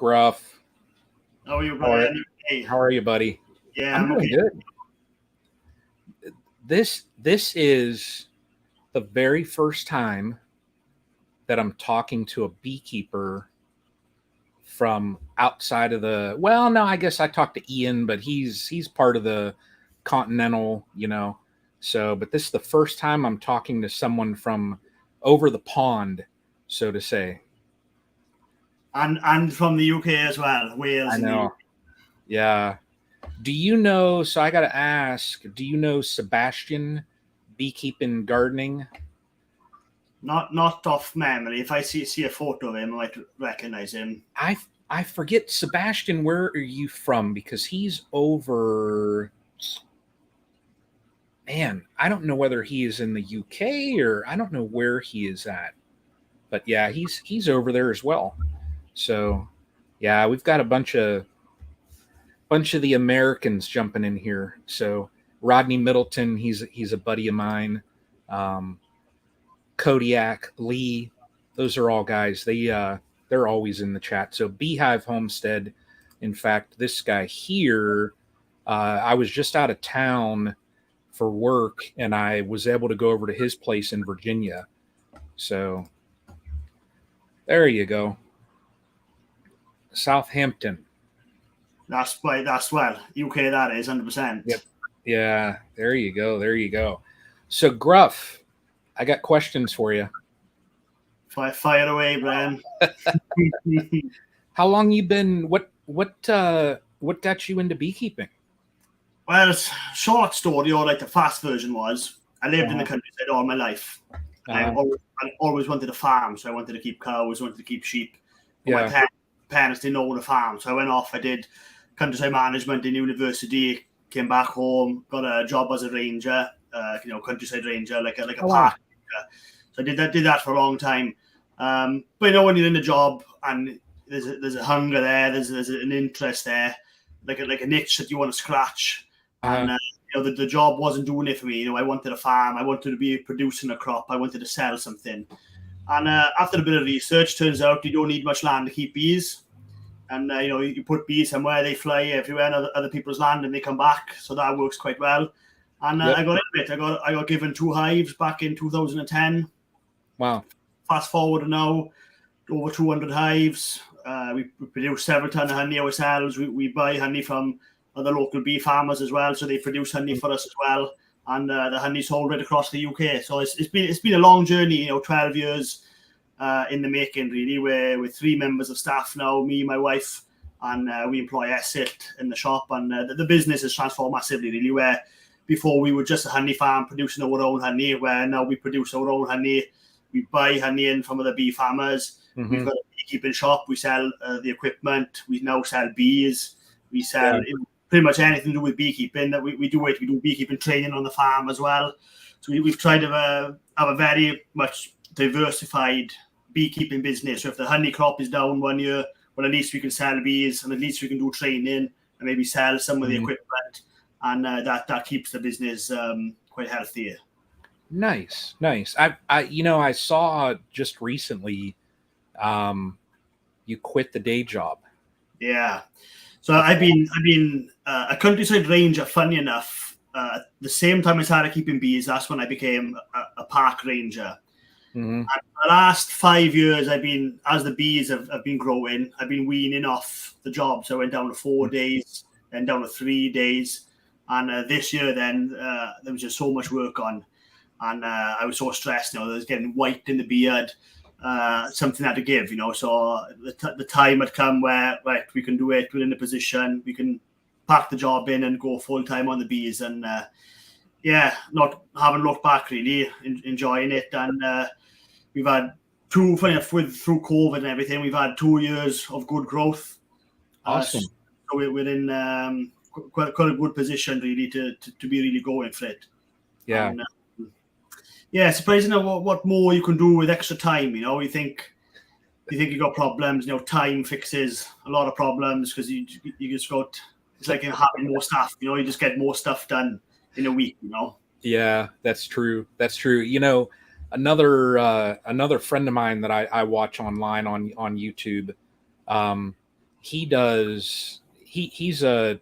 Gruff. How are you, How are, Brian? Hey. how are you, buddy? Yeah, I'm I'm doing okay. good. This is the very first time that I'm talking to a beekeeper from outside of the. Well, no, I guess I talked to Ian, but he's part of the continental. So, but this is the first time I'm talking to someone from over the pond, so to say. And from the UK as well, I Wales and the know. UK. Yeah. Do you know? So I got to ask. Do you know Sebastian beekeeping gardening? Not off memory. If I see a photo of him, I might recognize him. I forget, Sebastian. Where are you from? Because he's over. Man, I don't know whether he is in the UK or I don't know where he is at. But yeah, he's over there as well. So yeah, we've got a bunch of the Americans jumping in here. So Rodney Middleton, he's a buddy of mine. Um, Kodiak, Lee, those are all guys. They're always in the chat. So Beehive Homestead. In fact, this guy here, I was just out of town for work, and I was able to go over to his place in Virginia. So there you go, Southampton. That's well, UK. That is 100%. Yep. Yeah. There you go. There you go. So Gruff, I got questions for you. Fire away, Brian. How long you been? What got you into beekeeping? Well, it's short story, or like the fast version was, I lived in the Uh-huh. countryside all my life. I Uh-huh. always wanted to farm, so I wanted to keep cows, wanted to keep sheep. But Yeah. my parents didn't own a farm, so I went off. I did countryside management in university. Came back home, got a job as a ranger, countryside ranger, like a Oh, wow. park ranger. So I did that for a long time. But when you're in the job and there's a hunger there, there's an interest there, like a niche that you want to scratch, and the job wasn't doing it for me. I wanted a farm. I wanted to be producing a crop. I wanted to sell something. And after a bit of research, turns out you don't need much land to keep bees. And you put bees somewhere, they fly everywhere in other people's land, and they come back. So that works quite well. And Yep. I got into it. I got given 2 hives back in 2010. Wow. Fast forward to now, over 200 hives. We produce several tons of honey ourselves. We buy honey from other local bee farmers as well, so they produce honey for us as well. And the honey's sold right across the UK. So it's been a long journey. 12 years in the making, really. We're 3 members of staff now, me, my wife, and we employ Esset in the shop. And the business has transformed massively, really. Where before we were just a honey farm producing our own honey, where now we produce our own honey. We buy honey in from other bee farmers. Mm-hmm. We've got a beekeeping shop. We sell the equipment. We now sell bees. We sell pretty much anything to do with beekeeping. That we do it. We do beekeeping training on the farm as well. So we've tried to have a very much diversified beekeeping business. So if the honey crop is down one year, well, at least we can sell bees, and at least we can do training and maybe sell some of the equipment, and that keeps the business quite healthy. Nice. I saw just recently, you quit the day job. Yeah. So I've been a countryside ranger. Funny enough, the same time I started keeping bees, that's when I became a park ranger. Mm-hmm. And the last 5 years, as the bees have been growing, I've been weaning off the job. So I went down to 4 days, then down to 3 days, and this year then there was just so much work on, and I was so stressed. I was getting white in the beard. Something had to give, So the time had come where we can do it. We're in a position we can pack the job in and go full time on the bees, and not having looked back, really enjoying it. And we've had through COVID and everything, we've had 2 years of good growth. Awesome. So we're in quite a good position, really, to be really going for it. Yeah. And, surprising what more you can do with extra time. You think you got problems. Time fixes a lot of problems, because you just got. It's like having more staff. You just get more stuff done in a week. Yeah, that's true. That's true. Another friend of mine that I watch online on YouTube. he does. He's a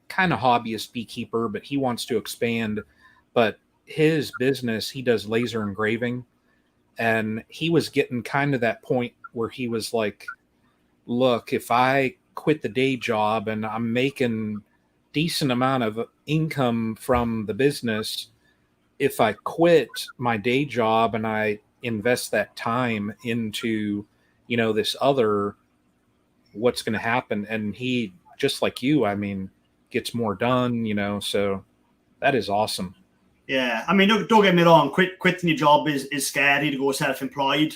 kind of hobbyist beekeeper, but he wants to expand. But his business, he does laser engraving, and he was getting kind of that point where he was like, look, if I quit the day job and I'm making decent amount of income from the business, if I quit my day job and I invest that time into, this other, what's going to happen? And he, just like you, I mean, gets more done, so that is awesome. Yeah, I mean, don't get me wrong. Quitting your job is scary to go self-employed.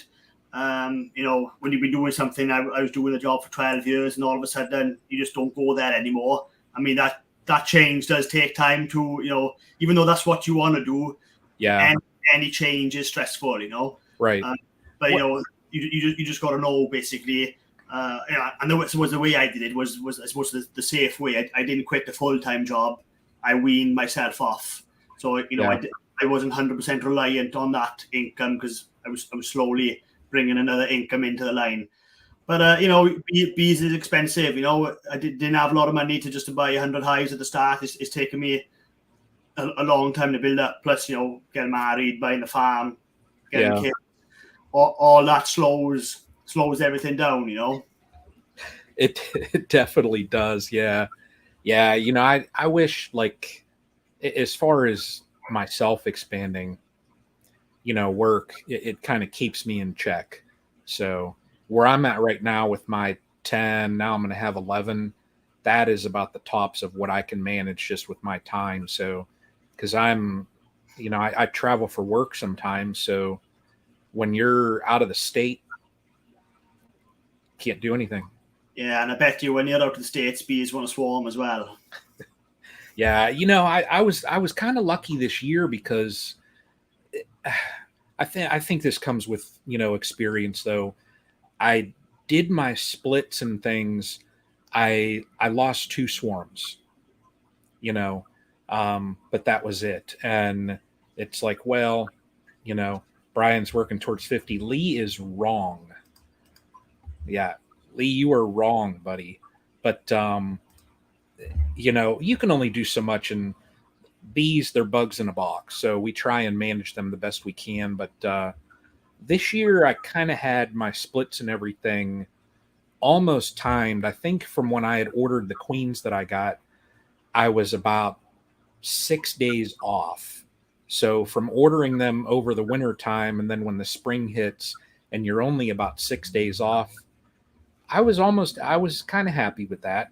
When you've been doing something, I was doing a job for 12 years, and all of a sudden you just don't go there anymore. I mean, that change does take time to, even though that's what you want to do. Yeah. And any change is stressful, Right. But you just got to know basically. I know it was the way I did it was I suppose the safe way. I didn't quit the full-time job. I weaned myself off. So Yeah. I wasn't 100% reliant on that income because I was slowly bringing another income into the line. But bees is expensive. I didn't have a lot of money to buy 100 hives at the start. It's taken me a long time to build up. Plus, getting married, buying the farm, getting kids, all that slows everything down. It definitely does. Yeah. I wish, like, as far as myself expanding, work, it kind of keeps me in check. So where I'm at right now with my 10, now I'm going to have 11. That is about the tops of what I can manage just with my time. So, because I'm, I travel for work sometimes. So when you're out of the state, can't do anything. Yeah, and I bet you when you're out of the States, bees want to swarm as well. Yeah, I was kind of lucky this year because I think this comes with, experience though. I did my splits and things. I lost 2 swarms, but that was it. And it's like, well, Brian's working towards 50. Lee is wrong. Yeah, Lee, you are wrong, buddy. But you can only do so much, and bees, they're bugs in a box. So we try and manage them the best we can. But this year I kind of had my splits and everything almost timed. I think from when I had ordered the queens that I got, I was about 6 days off. So from ordering them over the winter time, and then when the spring hits and you're only about 6 days off, I was kind of happy with that,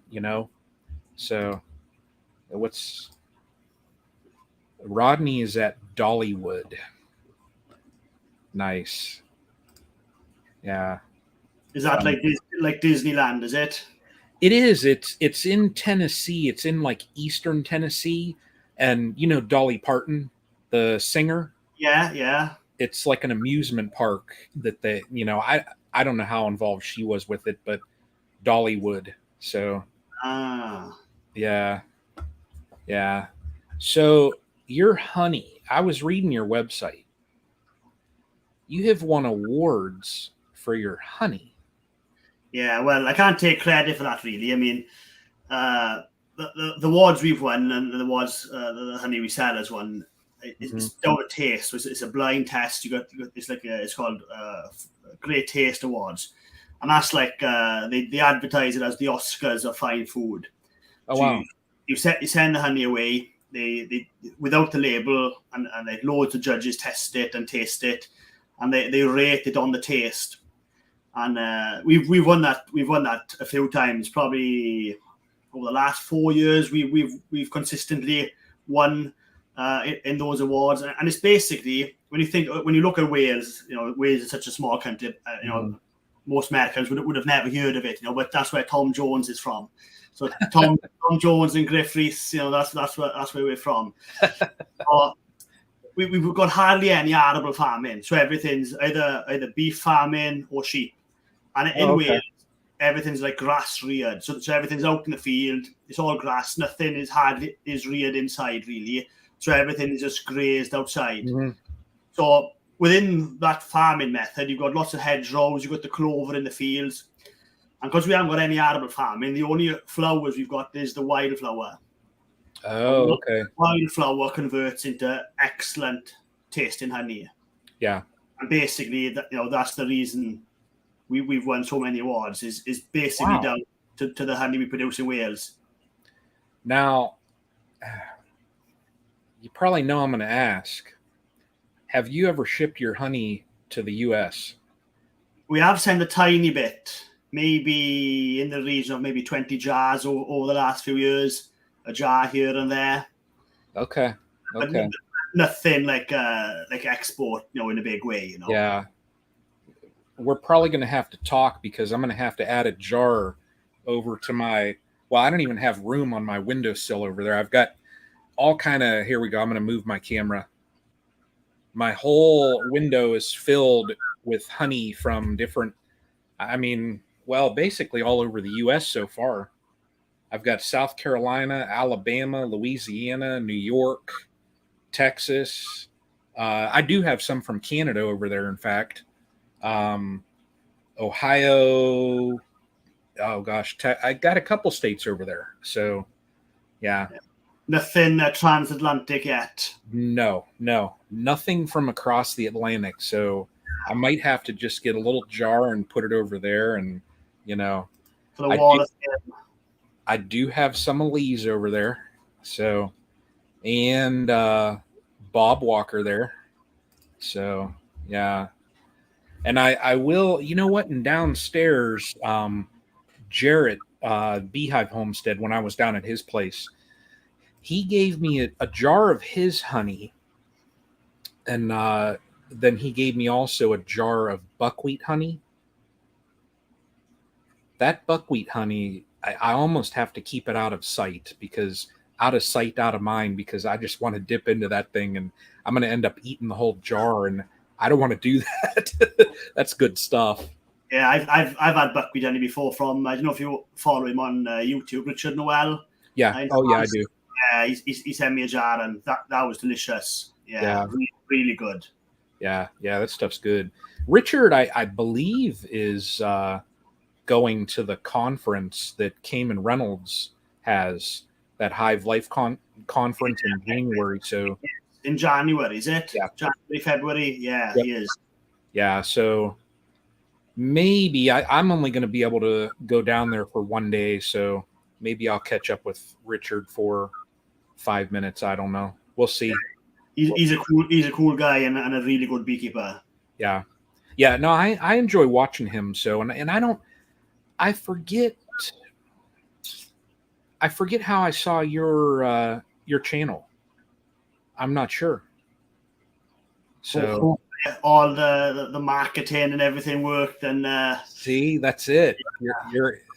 So Rodney is at Dollywood. Nice. Yeah. Is that like Disneyland, is it? It is. It's in Tennessee. It's in like eastern Tennessee. And Dolly Parton, the singer? Yeah. It's like an amusement park that I don't know how involved she was with it, but Dollywood. So yeah. So your honey, I was reading your website. You have won awards for your honey. Yeah, well, I can't take credit for that really. I mean, the awards we've won and the awards the honey we sell has won. It's down to taste. So it's a blind test. You got it's called Great Taste Awards, and that's like they advertise it as the Oscars of fine food. Oh so wow! You send the honey away. They without the label, and like loads of judges test it and taste it, and they rate it on the taste. And we've won that a few times. Probably over the last 4 years, we've consistently won in those awards. And it's basically when you look at Wales, Wales is such a small country. Most Americans would have never heard of it, but that's where Tom Jones is from. So Tom Jones and Gruff, Rees, that's where we're from. We've got hardly any arable farming, so everything's either beef farming or sheep. And in Wales, everything's like grass reared. So everything's out in the field. It's all grass. Nothing is reared inside really. So everything is just grazed outside. Mm-hmm. So within that farming method, you've got lots of hedgerows. You've got the clover in the fields. And because we haven't got any arable farming, the only flowers we've got is the wildflower. Oh, okay. Wildflower converts into excellent tasting honey. Yeah. And basically, that's the reason we've won so many awards is basically down to the honey we produce in Wales. Now, you probably know I'm going to ask, have you ever shipped your honey to the U.S.? We have sent a tiny bit, maybe in the region of maybe 20 jars over the last few years, a jar here and there. Okay. But nothing like export, in a big way, Yeah. We're probably going to have to talk because I'm going to have to add a jar over to I don't even have room on my windowsill over there. I've got all kind of, here we go. I'm going to move my camera. My whole window is filled with honey from different, basically all over the U.S. so far. I've got South Carolina, Alabama, Louisiana, New York, Texas. I do have some from Canada over there, in fact. Ohio. Oh, gosh. I got a couple states over there. So, yeah. Nothing transatlantic yet. No. Nothing from across the Atlantic. So I might have to just get a little jar and put it over there. And, For the wall of I do have some of Lee's over there. So, and Bob Walker there. So, yeah. And I will, and downstairs, Jarrett, Beehive Homestead, when I was down at his place, he gave me a jar of his honey. And then he gave me also a jar of buckwheat honey. That buckwheat honey, I almost have to keep it out of sight, because out of sight, out of mind, because I just want to dip into that thing and I'm going to end up eating the whole jar, and I don't want to do that. That's good stuff. Yeah, I've had buckwheat honey before from, I don't know if you follow him on YouTube, Richard Noel. Yeah. I do. Yeah, he sent me a jar, and that was delicious. Yeah. Really, really good. Yeah, that stuff's good. Richard, I believe, is going to the conference that Cayman Reynolds has, that Hive Life conference in January. So in January, is it? Yeah. January, February? Yeah, Yep. He is. Yeah, so maybe I'm only going to be able to go down there for one day, so maybe I'll catch up with Richard for 5 minutes. I don't know. We'll see. He's a cool guy and a really good beekeeper. Yeah. No, I enjoy watching him. So, and I forget how I saw your channel. I'm not sure. So all the marketing and everything worked, and see, that's it.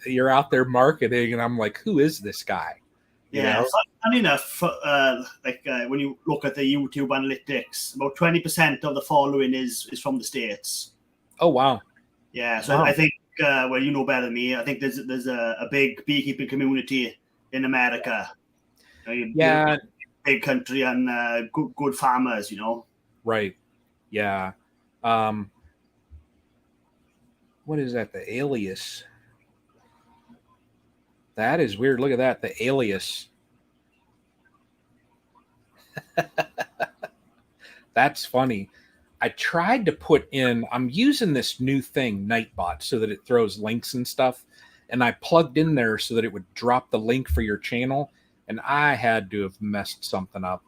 You're out there marketing, and I'm like, who is this guy? Yeah, funny enough, when you look at the YouTube analytics, about 20% of the following is from the States. Oh wow! Yeah, so I think you know better than me. I think there's a big beekeeping community in America. Yeah, big country and good farmers. Right. Yeah. What is that? The alias. That is weird. Look at that. The alias. That's funny. I tried to put in, I'm using this new thing, Nightbot, so that it throws links and stuff. And I plugged in there so that it would drop the link for your channel. And I had to have messed something up.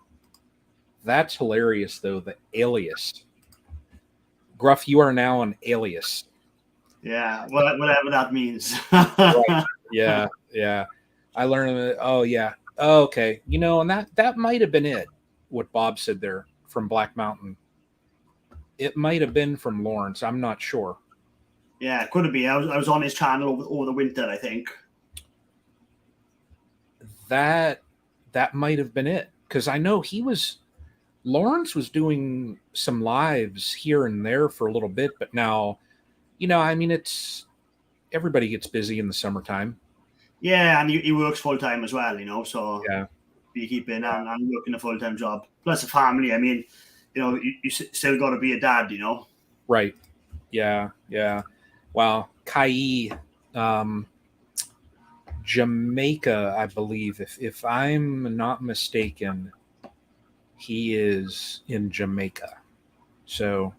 That's hilarious, though. The alias. Gruff, you are now an alias. Yeah, whatever that means. Right. Yeah. I learned that. Oh, yeah. Oh, okay. And that might have been it, what Bob said there from Black Mountain. It might have been from Lawrence. I'm not sure. Yeah, it could have been. I was on his channel over the winter, I think. That might have been it. Because I know Lawrence was doing some lives here and there for a little bit, but now, it's everybody gets busy in the summertime. Yeah, and he works full time as well, so yeah, beekeeping and working a full time job plus a family. I mean, you still got to be a dad, Right. Yeah. Wow. Kai, Um, Jamaica, I believe. If I'm not mistaken, he is in Jamaica. So,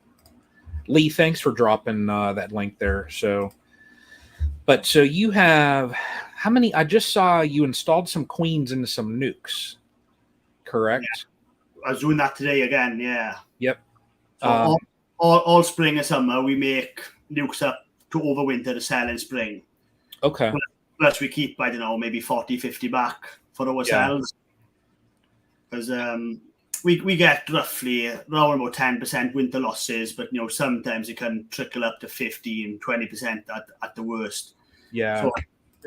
Lee, thanks for dropping that link there. So you have how many? I just saw you installed some queens into some nukes, correct? Yeah, I was doing that today again. Yeah. Yep. So all spring and summer we make nukes up to overwinter to sell in spring. Okay. Plus we keep, I don't know, maybe 40, 50 back for ourselves. Because we get roughly around about 10% winter losses, but sometimes it can trickle up to 15, 20% at the worst. Yeah. So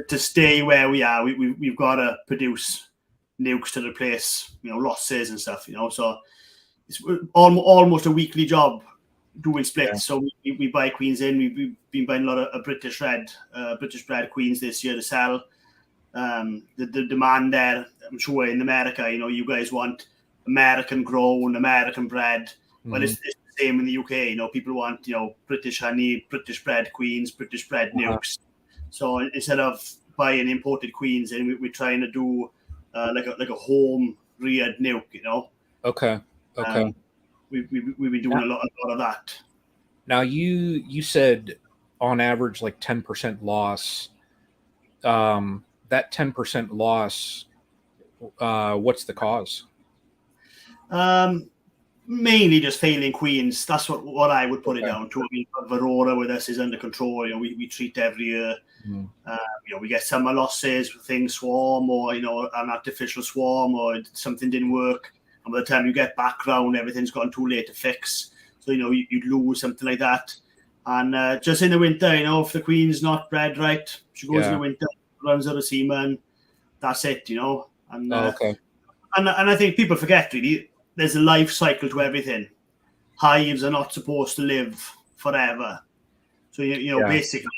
to stay where we are, we've got to produce nukes to replace losses and stuff. So it's almost a weekly job doing splits. Yeah. So we buy queens in. We've been buying a lot of British bred queens this year to sell. The demand there, I'm sure in America, you guys want American grown, American bred. Mm-hmm. Well, it's the same in the UK. People want British honey, British bred queens, British bred nukes. So instead of buying imported queens, and we're trying to do like a home reared nuke. Okay. We've been doing a lot of that. Now you said on average like 10% loss. That 10% loss, what's the cause? Mainly just failing queens. That's what I would put it down to. I mean, Varroa with us is under control. We treat every year. Mm. We get summer losses, things swarm, or an artificial swarm, or something didn't work. And by the time you get back round, everything's gotten too late to fix. So you'd lose something like that. And just in the winter, if the queen's not bred right, she goes in the winter, runs out of semen. That's it, And okay. And I think people forget, really, there's a life cycle to everything. Hives are not supposed to live forever. So basically,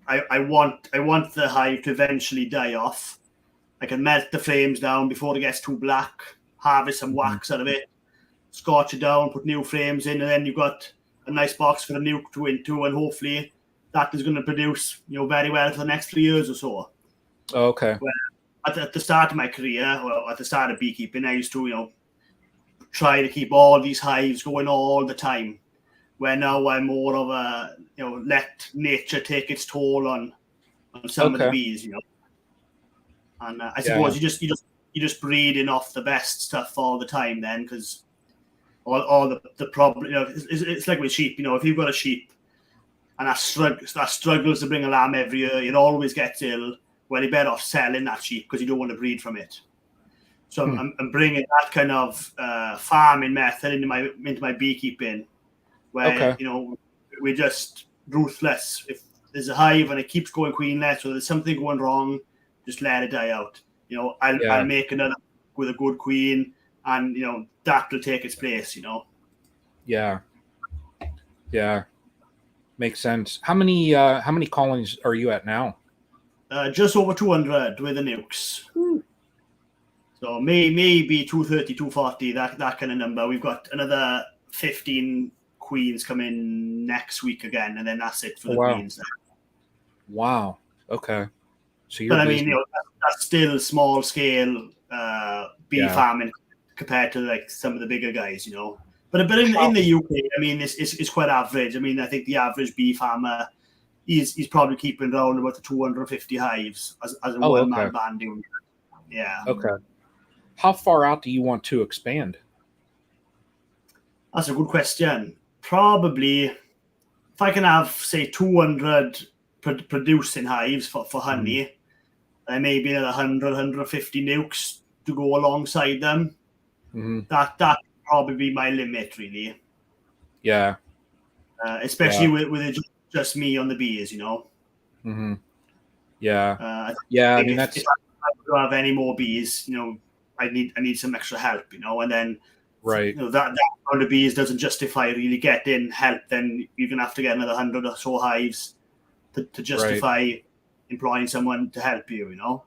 I want the hive to eventually die off. I can melt the flames down before it gets too black, harvest some wax out of it, scorch it down, put new frames in, and then you've got a nice box for the nuke to into, and hopefully that is going to produce very well for the next 3 years or so. Okay. Well, at the start of my career, or at the start of beekeeping, I used to try to keep all these hives going all the time. Where now I'm more of a let nature take its toll on some of the bees. And I suppose you just breeding off the best stuff all the time then, because all the problem it's like with sheep. If you've got a sheep and that struggles to bring a lamb every year, it always gets ill. Well, you're better off selling that sheep because you don't want to breed from it. So I'm bringing that kind of farming method into my beekeeping, where we're just ruthless. If there's a hive and it keeps going queenless, or there's something going wrong, just let it die out. I'll make another with a good queen, and that will take its place. Yeah. Makes sense. How many colonies are you at now? Just over 200 with the nukes. So maybe 230, 240, that kind of number. We've got another 15 queens coming next week again, and then that's it for the queens. Wow. Okay. So but I mean, that's still small scale bee farming compared to like some of the bigger guys, But in the UK, I mean, it's quite average. I mean, I think the average bee farmer he's probably keeping around about the 250 hives as a one-man band doing. Yeah. Okay. How far out do you want to expand? That's a good question. Probably, if I can have, say, 200 producing hives for honey, then maybe another 100, 150 nukes to go alongside them. Mm-hmm. That would probably be my limit, really. Yeah. Especially with it just me on the bees, Mm-hmm. Yeah. I mean, if I don't have any more bees, I need some extra help, and then that round of bees doesn't justify really getting help. Then you're gonna have to get another 100 or so hives to justify employing someone to help you,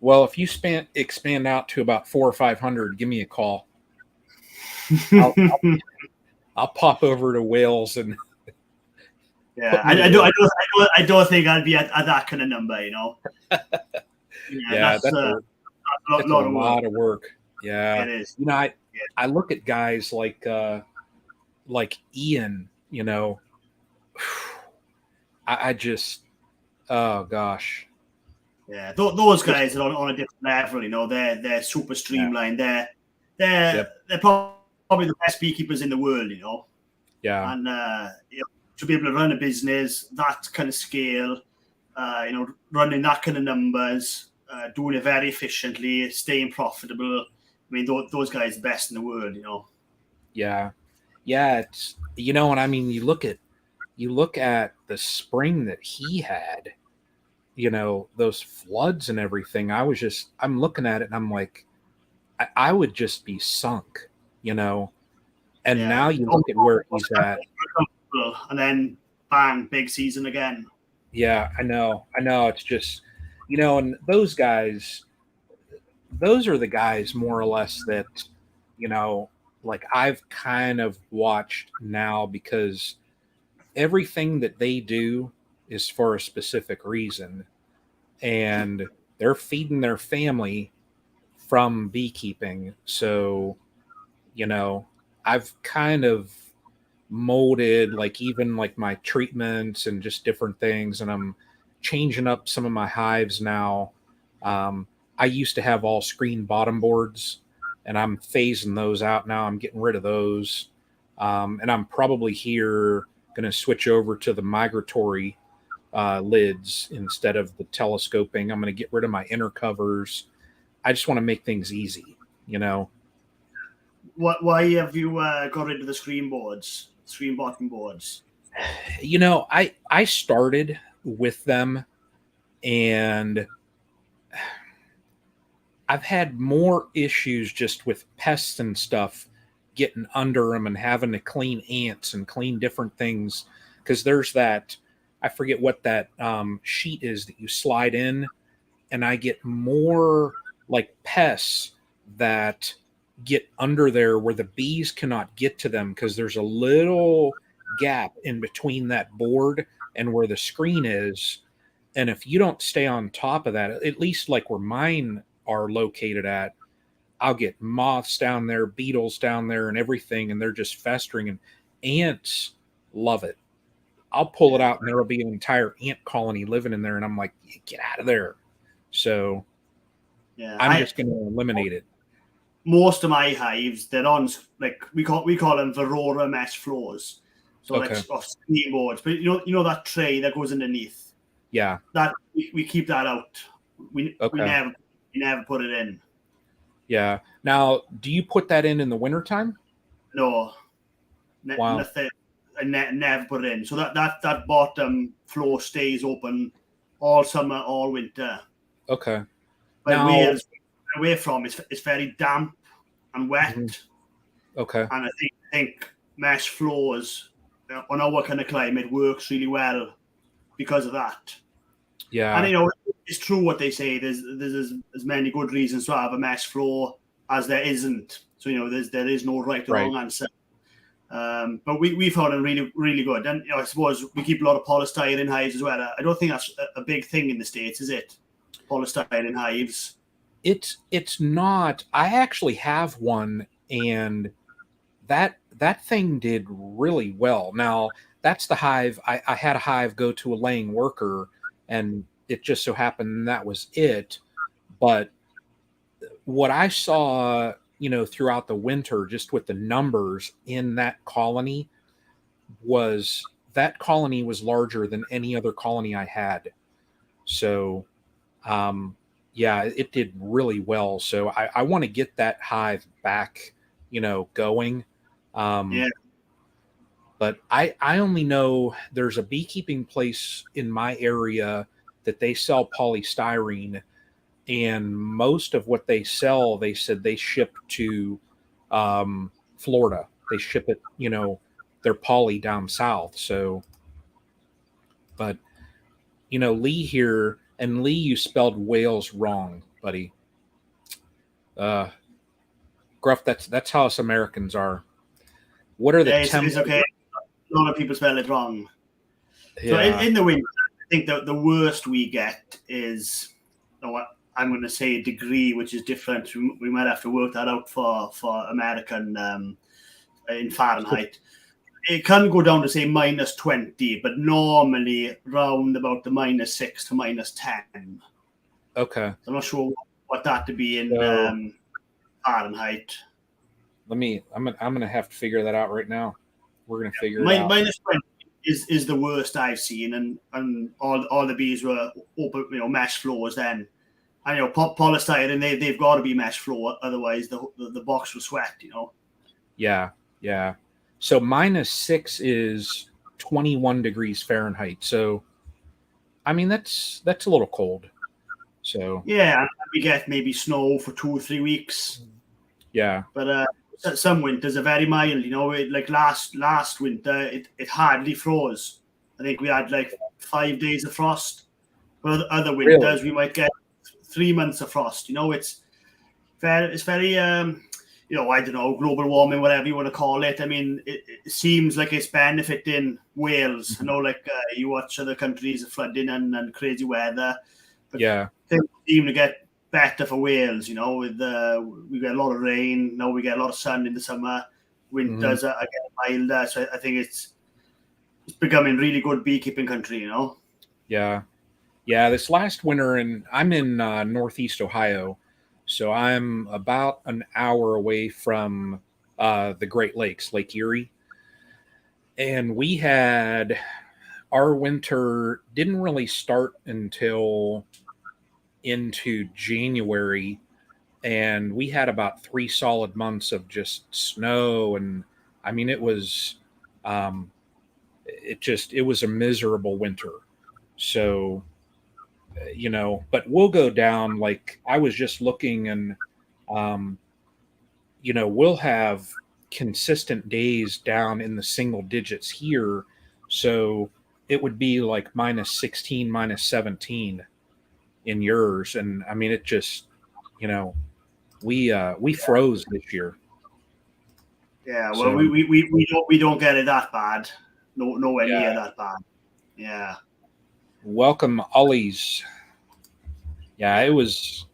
Well, if you expand out to about 400 or 500, give me a call. I'll pop over to Wales and Yeah, I don't think I'd be at that kind of number, you know. Yeah, That's a that's a lot of work. lot of work. Yeah, It is. you know, Yeah. I look at guys like Ian. I just, oh gosh, Yeah, those just guys are on a different level. You know, they're super yeah, streamlined. They're yep, probably the best beekeepers in the world. You know, yeah, and to be able to run a business that kind of scale, running that kind of numbers, doing it very efficiently, staying profitable. I mean, those guys are the best in the world. You know. yeah, yeah. It's and I mean, you look at the spring that he had. Those floods and everything. I'm looking at it and I'm like, I would just be sunk. You know, and Yeah. now you look at where he's at. And then bang, big season again. Yeah, I know. It's just, and those are the guys more or less that, you know, like I've kind of watched now because everything that they do is for a specific reason. And they're feeding their family from beekeeping. So, you know, I've kind of molded like even like my treatments and just different things, and I'm changing up some of my hives now. um, I used to have all screen bottom boards, and I'm phasing those out now. I'm getting rid of those, and I'm probably here going to switch over to the migratory lids instead of the telescoping. I'm going to get rid of my inner covers. I just want to make things easy, you know. Why have you got into the screen bottom boards? I started with them, and I've had more issues just with pests and stuff getting under them and having to clean ants and clean different things because there's that, I forget what that sheet is that you slide in, and I get more like pests that get under there where the bees cannot get to them because there's a little gap in between that board and where the screen is. And if you don't stay on top of that, at least like where mine are located at, I'll get moths down there, beetles down there, and everything, and they're just festering. And ants love it. I'll pull it Yeah, out, and there'll be an entire ant colony living in there, and I'm like, get out of there. So yeah. I'm just going to eliminate it. Most of my hives, they're on, like we call them Varroa mesh floors. So like Okay. off screen boards, but you know that tray that goes underneath. Yeah. That we keep that out. We Okay. never put it in. Yeah. Now, do you put that in the wintertime? No, Wow. nothing. I never put it in. So that bottom floor stays open all summer, all winter. Okay. But Now, away from it's very damp and mhm, wet, okay. and I think mesh floors on our kind of climate works really well because of that. And Yeah. it's true what they say. There's as many good reasons to have a mesh floor as there isn't. So there is no right or Right. wrong answer. But we found them really, really good. And I suppose we keep a lot of polystyrene hives as well. I don't think that's a big thing in the States, is it? Polystyrene hives. It's not. I actually have one, and that thing did really well. Now, that's the hive. I had a hive go to a laying worker, and it just so happened that was it. But what I saw, throughout the winter, just with the numbers in that colony, was that colony was larger than any other colony I had. So, um, yeah, it did really well. So I want to get that hive back, going. Um, Yeah. but I only know there's a beekeeping place in my area that they sell polystyrene, and most of what they sell, they said they ship to Florida. They ship it, their poly down south. So, but Lee here, and Lee, you spelled Wales wrong, buddy. Uh, Gruff, that's how us Americans are. What are the Yeah, temp? it's okay. A lot of people spell it wrong. So Yeah. in the winter, I think that the worst we get is, I'm going to say a degree, which is different. We might have to work that out for American in Fahrenheit. It can go down to say -20, but normally round about the -6 to -10. Okay. So I'm not sure what that to be in So Fahrenheit. I'm gonna have to figure that out right now. We're gonna figure it out. -20 is the worst I've seen, and all the bees were open, mesh floors then. And polystyrene, they've got to be mesh floor, otherwise the box will sweat. Yeah, yeah. So -6 is 21 degrees Fahrenheit. So I mean that's a little cold. So Yeah, we get maybe snow for 2 or 3 weeks, yeah, but some winters are very mild. Like last winter, it hardly froze. I think we had like 5 days of frost. But other really. winters, we might get 3 months of frost. It's very I don't know, global warming, whatever you want to call it. I mean, it seems like it's benefiting Wales. I know, like you watch other countries flooding and crazy weather, but Yeah. things seem to get better for Wales. With we get a lot of rain now, we get a lot of sun in the summer. Winters are getting milder, so I think it's becoming really good beekeeping country. Yeah. Yeah, this last winter, and I'm in Northeast Ohio, so I'm about an hour away from the Great Lakes, Lake Erie. And we had our winter didn't really start until into January, and we had about 3 solid months of just snow. And I mean, um, it was a miserable winter. So but we'll go down. Like I was just looking, and um, we'll have consistent days down in the single digits here. So it would be like -16, -17 in yours. And I mean, it just, you know, we froze this year. Yeah, well, So we don't get it that bad. No, nowhere yeah, near that bad. Yeah, welcome Ollie's. Yeah, it was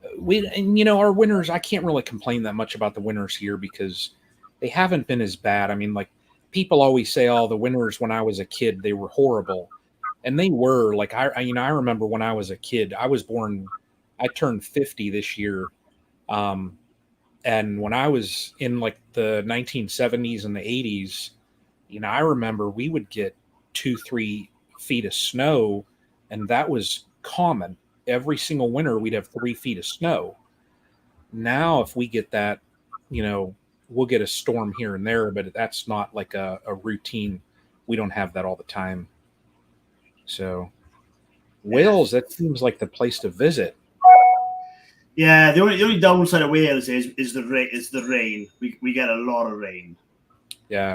and our winters, I can't really complain that much about the winters here because they haven't been as bad. I mean, like people always say, "Oh, the winters when I was a kid, they were horrible." And they were. Like I remember when I was a kid. I turned 50 this year. Um and when I was in like the 1970s and the 80s, I remember we would get 2 3 feet of snow, and that was common. Every single winter we'd have 3 feet of snow. Now if we get that, you know we'll get a storm here and there, but that's not like a routine. We don't have that all the time. So yeah, Wales, that seems like the place to visit. yeah. The only downside of Wales is the rain. We get a lot of rain. Yeah.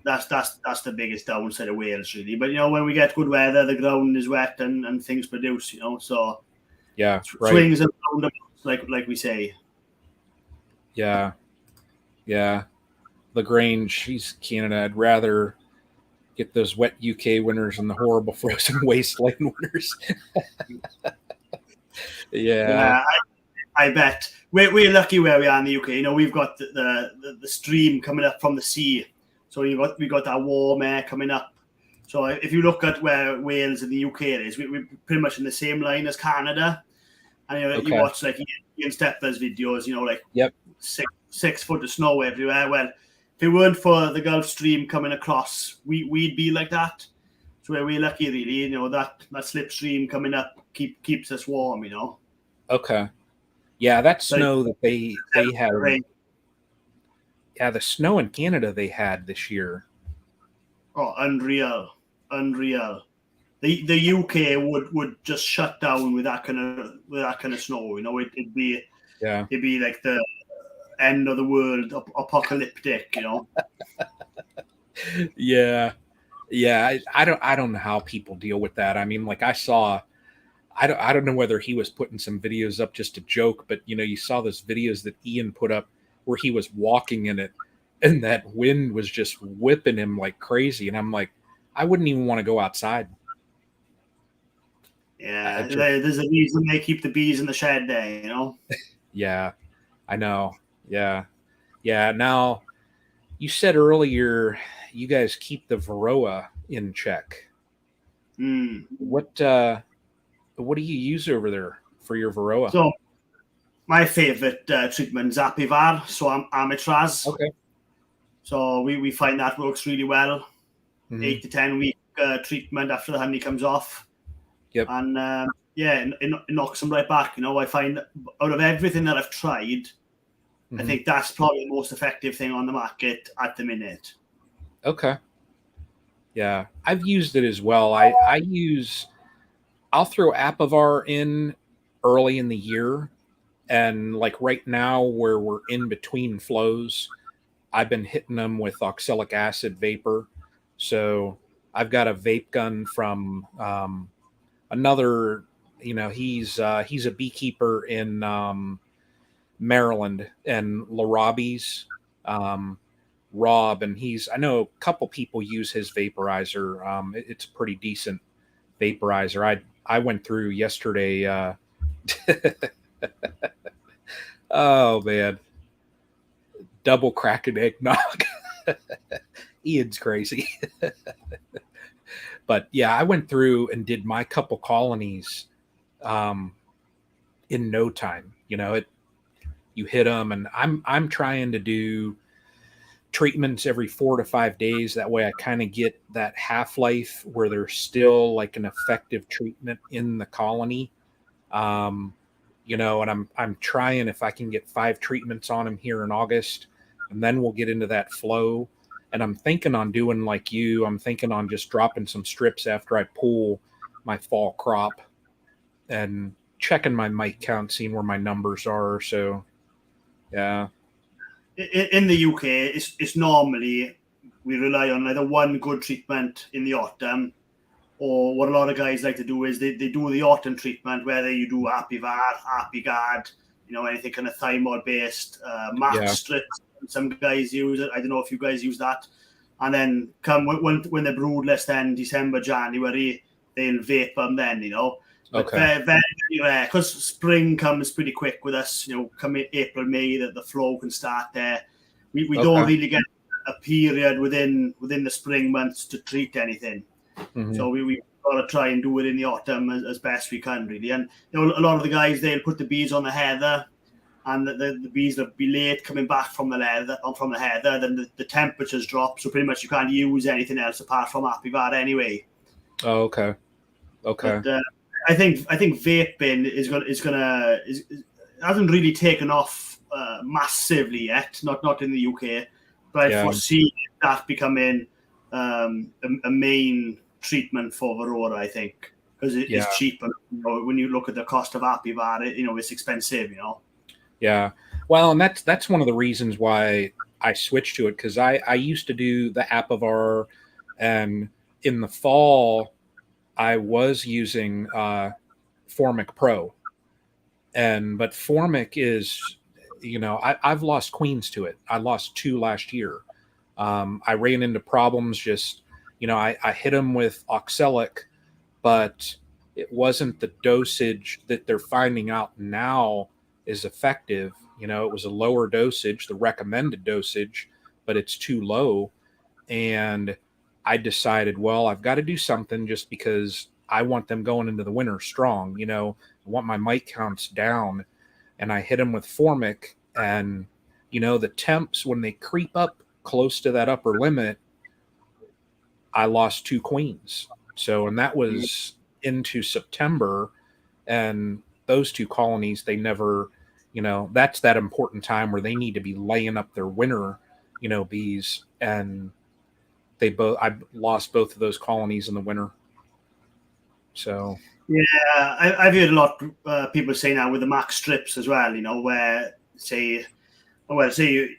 That's the biggest downside of Wales, really. But when we get good weather, the ground is wet and things produce. So Yeah, right. swings and roundabouts, like we say. Yeah. Yeah. LaGrange, she's Canada. I'd rather get those wet UK winters and the horrible frozen wasteland winters. Yeah. Yeah, I bet we're lucky where we are in the UK. We've got the stream coming up from the sea, so we got that warm air coming up. So if you look at where Wales and the UK is, we're pretty much in the same line as Canada. And you Okay. watch like Ian Stepler's videos, like Yep. 6 foot of snow everywhere. Well, if it weren't for the Gulf Stream coming across, we'd be like that. So we're lucky, really. That slipstream coming up keeps us warm. Okay. Yeah, that So snow that they had. rain. Yeah, the snow in Canada they had this year. Oh, unreal. The UK would just shut down with that kind of snow. It'd be Yeah. like the end of the world, apocalyptic. Yeah. Yeah, I don't know how people deal with that. I mean, like I don't know whether he was putting some videos up just to joke, but you saw those videos that Ian put up where he was walking in it and that wind was just whipping him like crazy. And I'm like, I wouldn't even want to go outside. Yeah, there's a reason they keep the bees in the shed there, you know? Yeah, I know. Yeah. Yeah. Now, you said earlier you guys keep the Varroa in check. Mm. What do you use over there for your Varroa? So my favorite treatment is Apivar, so I'm Amitraz. Okay. So we find that works really well. Hmm. 8 to 10 week treatment after the honey comes off. Yep. And yeah, it knocks them right back. You know, I find out of everything that I've tried, I Hmm. think that's probably the most effective thing on the market at the minute. Okay. Yeah, I've used it as well. I'll throw Apivar in early in the year, and like right now where we're in between flows, I've been hitting them with oxalic acid vapor. So I've got a vape gun from another. He's a beekeeper in Maryland and Larabie's. Um, Rob, and I know a couple people use his vaporizer. It's a pretty decent vaporizer. I went through yesterday. Oh man, double cracking eggnog. Ian's crazy. But yeah, I went through and did my couple colonies um, in no time. You hit them, and I'm trying to do treatments every 4 to 5 days. That way I kind of get that half life where there's still like an effective treatment in the colony. Um, and I'm trying if I can get 5 treatments on him here in August, and then we'll get into that flow. And I'm thinking on doing like you. I'm thinking on just dropping some strips after I pull my fall crop and checking my mite count, seeing where my numbers are. So yeah. In the UK, it's normally we rely on either one good treatment in the autumn, or what a lot of guys like to do is they do the autumn treatment, whether you do Apivar, Apigard, anything kind of thymol based, max Yeah. strips. Some guys use it. I don't know if you guys use that. And then come when they're broodless, then December, January, they'll vape them then. But Okay. very rare, because spring comes pretty quick with us. Come April, May, that the flow can start there. We don't Okay. really get a period within the spring months to treat anything. Mm-hmm. So we got to try and do it in the autumn as best we can, really. And a lot of the guys, they'll put the bees on the heather, and the bees will be late coming back from the heather. Then the temperatures drop, so pretty much you can't use anything else apart from Apivar anyway. Oh, okay. Okay. But I think vaping hasn't really taken off massively yet. Not in the UK, but I Yeah. foresee that becoming a main treatment for Varroa, I think, because it's cheaper. When you look at the cost of Apivar, it's expensive. Yeah. Well, and that's one of the reasons why I switched to it, because I used to do the Apivar, and in the fall I was using Formic Pro, but Formic is, I've lost queens to it. I lost 2 last year. I ran into problems. Just I hit them with oxalic, but it wasn't the dosage that they're finding out now is effective. It was a lower dosage, the recommended dosage, but it's too low. And I decided, well, I've got to do something, just because I want them going into the winter strong. I want my mite counts down. And I hit them with Formic, and the temps, when they creep up close to that upper limit, I lost 2 queens. So, and that was into September, and those 2 colonies, they never, that's that important time where they need to be laying up their winter, bees, and I lost both of those colonies in the winter. So yeah, I've heard a lot of people say now with the max strips as well. Where say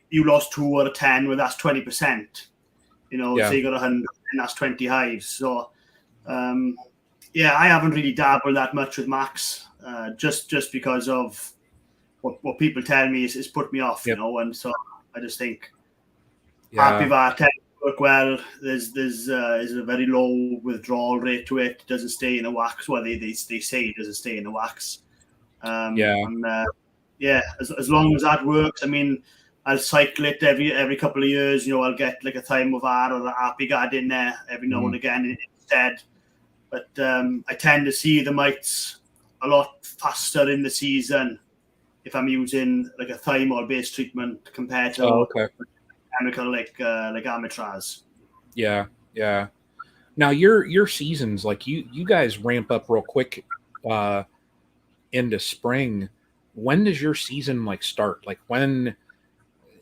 you lost 2 out of 10, well, that's 20%. yeah. Say you got 100, and that's 20 hives. So yeah, I haven't really dabbled that much with max, just because of what people tell me is put me off. Yep. And so I just think Yeah. Apivar work well. There's a very low withdrawal rate to it. It doesn't stay in the wax. Well, they say it doesn't stay in the wax. As long as that works, I mean, I'll cycle it every couple of years. I'll get like a Thymovar or the Apigard in there every now and again instead. But I tend to see the mites a lot faster in the season if I'm using like a thymol-based treatment compared to chemical like Amitraz. Yeah. Now your seasons, like you guys ramp up real quick into spring. When does your season like start? Like when,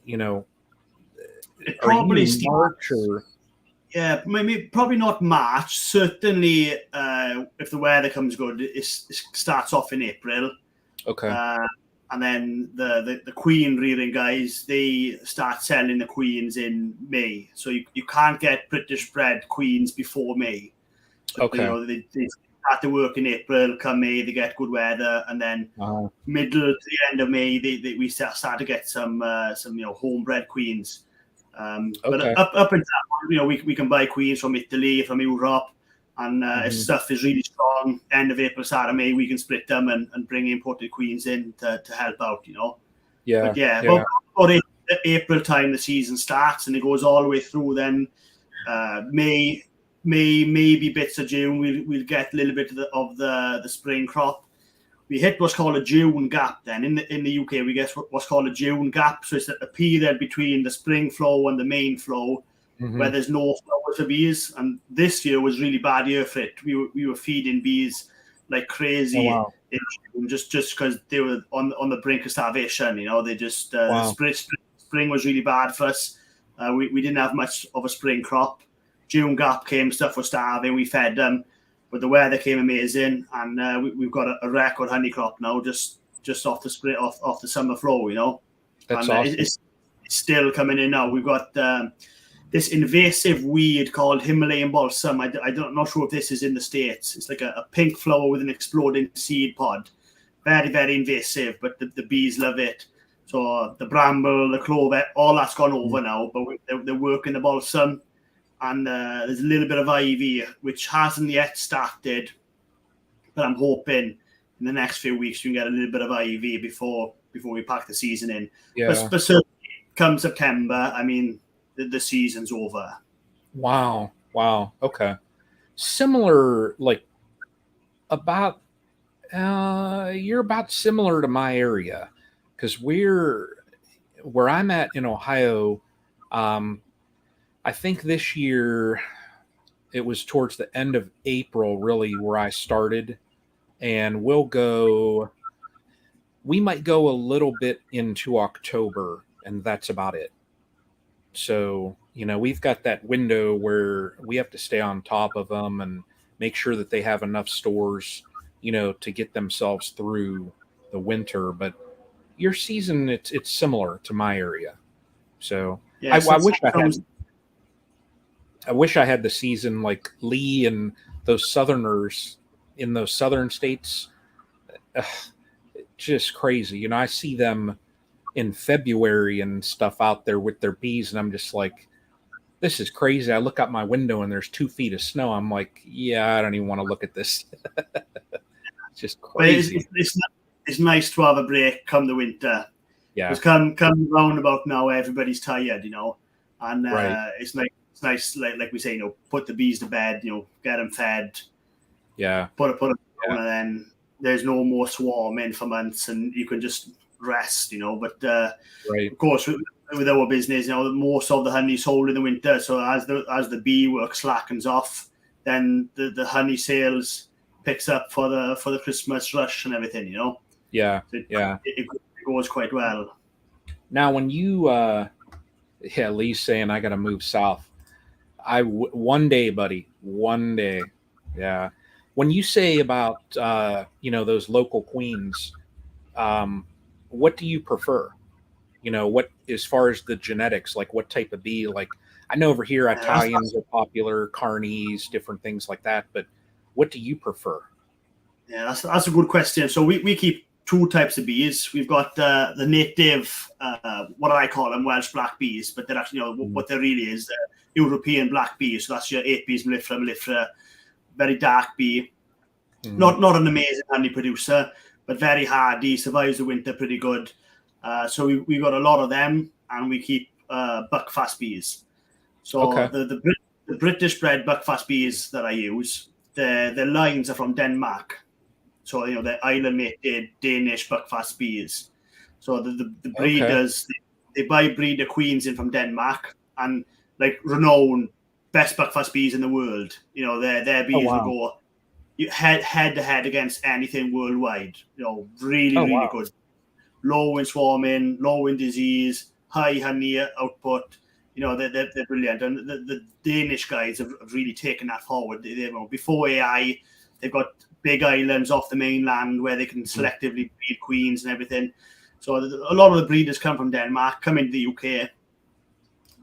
it probably starts March or? Yeah, maybe probably not March. Certainly, if the weather comes good, it starts off in April. Okay. And then the queen rearing guys, they start selling the queens in May. So you can't get British bred queens before May. But, they start to work in April. Come May, they get good weather, and then middle to the end of May, we start to get some homebred queens. But up until that, we can buy queens from Italy, from Europe, and if stuff is really strong, end of April, start of May, we can split them and bring imported queens in to help out. About April time, the season starts and it goes all the way through. Then May, maybe bits of June, we'll get a little bit of the spring crop. We hit what's called a June gap. Then in the UK, we get what's called a June gap. So it's a period between the spring flow and the main flow, where there's no flowers for bees. And this year was really bad year for it. We were feeding bees like crazy in June, just because they were on the brink of starvation. They just spring was really bad for us. We didn't have much of a spring crop. June gap came, stuff was starving. We fed them. But the weather came amazing, and we've got a record honey crop now, just off the spring, off the summer flow. That's and awesome. It's still coming in now. We've got this invasive weed called Himalayan balsam. I'm not sure if this is in the States. It's like a pink flower with an exploding seed pod. Very, very invasive, but the bees love it. So the bramble, the clover, all that's gone over now, but they're working the balsam. And there's a little bit of ivy, which hasn't yet started, but I'm hoping in the next few weeks we can get a little bit of ivy before we pack the season in. Yeah. But certainly come September, I mean, the season's over. Wow. Okay. Similar, like about you're about similar to my area, because where I'm at in Ohio. I think this year it was towards the end of April, really, where I started, and we might go a little bit into October, and that's about it. So, we've got that window where we have to stay on top of them and make sure that they have enough stores, to get themselves through the winter. But your season, it's similar to my area. So I wish I had the season like Lee and those Southerners in those southern states. Just crazy. I see them in February and stuff out there with their bees, and I'm just like, this is crazy. I look out my window and there's 2 feet of snow. I'm like, yeah, I don't even want to look at this. It's just crazy. It's nice to have a break come the winter. Yeah. Because come round about now, everybody's tired, and it's nice, like we say, put the bees to bed, get them fed. Yeah. Put them down, and then there's no more swarming for months, and you can just rest, But of course, with our business, most of the honey is sold in the winter. So as the bee work slackens off, then the honey sales picks up for the Christmas rush and everything, Yeah. So it goes quite well. Now, when you, Lee's saying I got to move south. One day, buddy, one day. Yeah. When you say about, those local queens, what do you prefer? What, as far as the genetics, like what type of bee, like I know over here, Italians are popular, Carnies, different things like that, but what do you prefer? Yeah, that's a good question. So we keep 2 types of bees. We've got the native, what I call them Welsh black bees, but they're actually, what they really is, European black bee. So that's your Apis mellifera mellifera, very dark bee. Mm. Not an amazing honey producer, but very hardy, survives the winter pretty good. So we got a lot of them, and we keep buckfast bees. So Okay. the British bred buckfast bees that I use, the lines are from Denmark. So the island mated Danish buckfast bees. So the breeders, they buy breeder queens in from Denmark, and like renowned best buckfast bees in the world. Their bees will go head to head against anything worldwide. Really good. Low in swarming, low in disease, high honey output. They're brilliant, and the Danish guys have really taken that forward. Before AI, they've got big islands off the mainland where they can selectively breed queens and everything. So a lot of the breeders come from Denmark, come into the UK.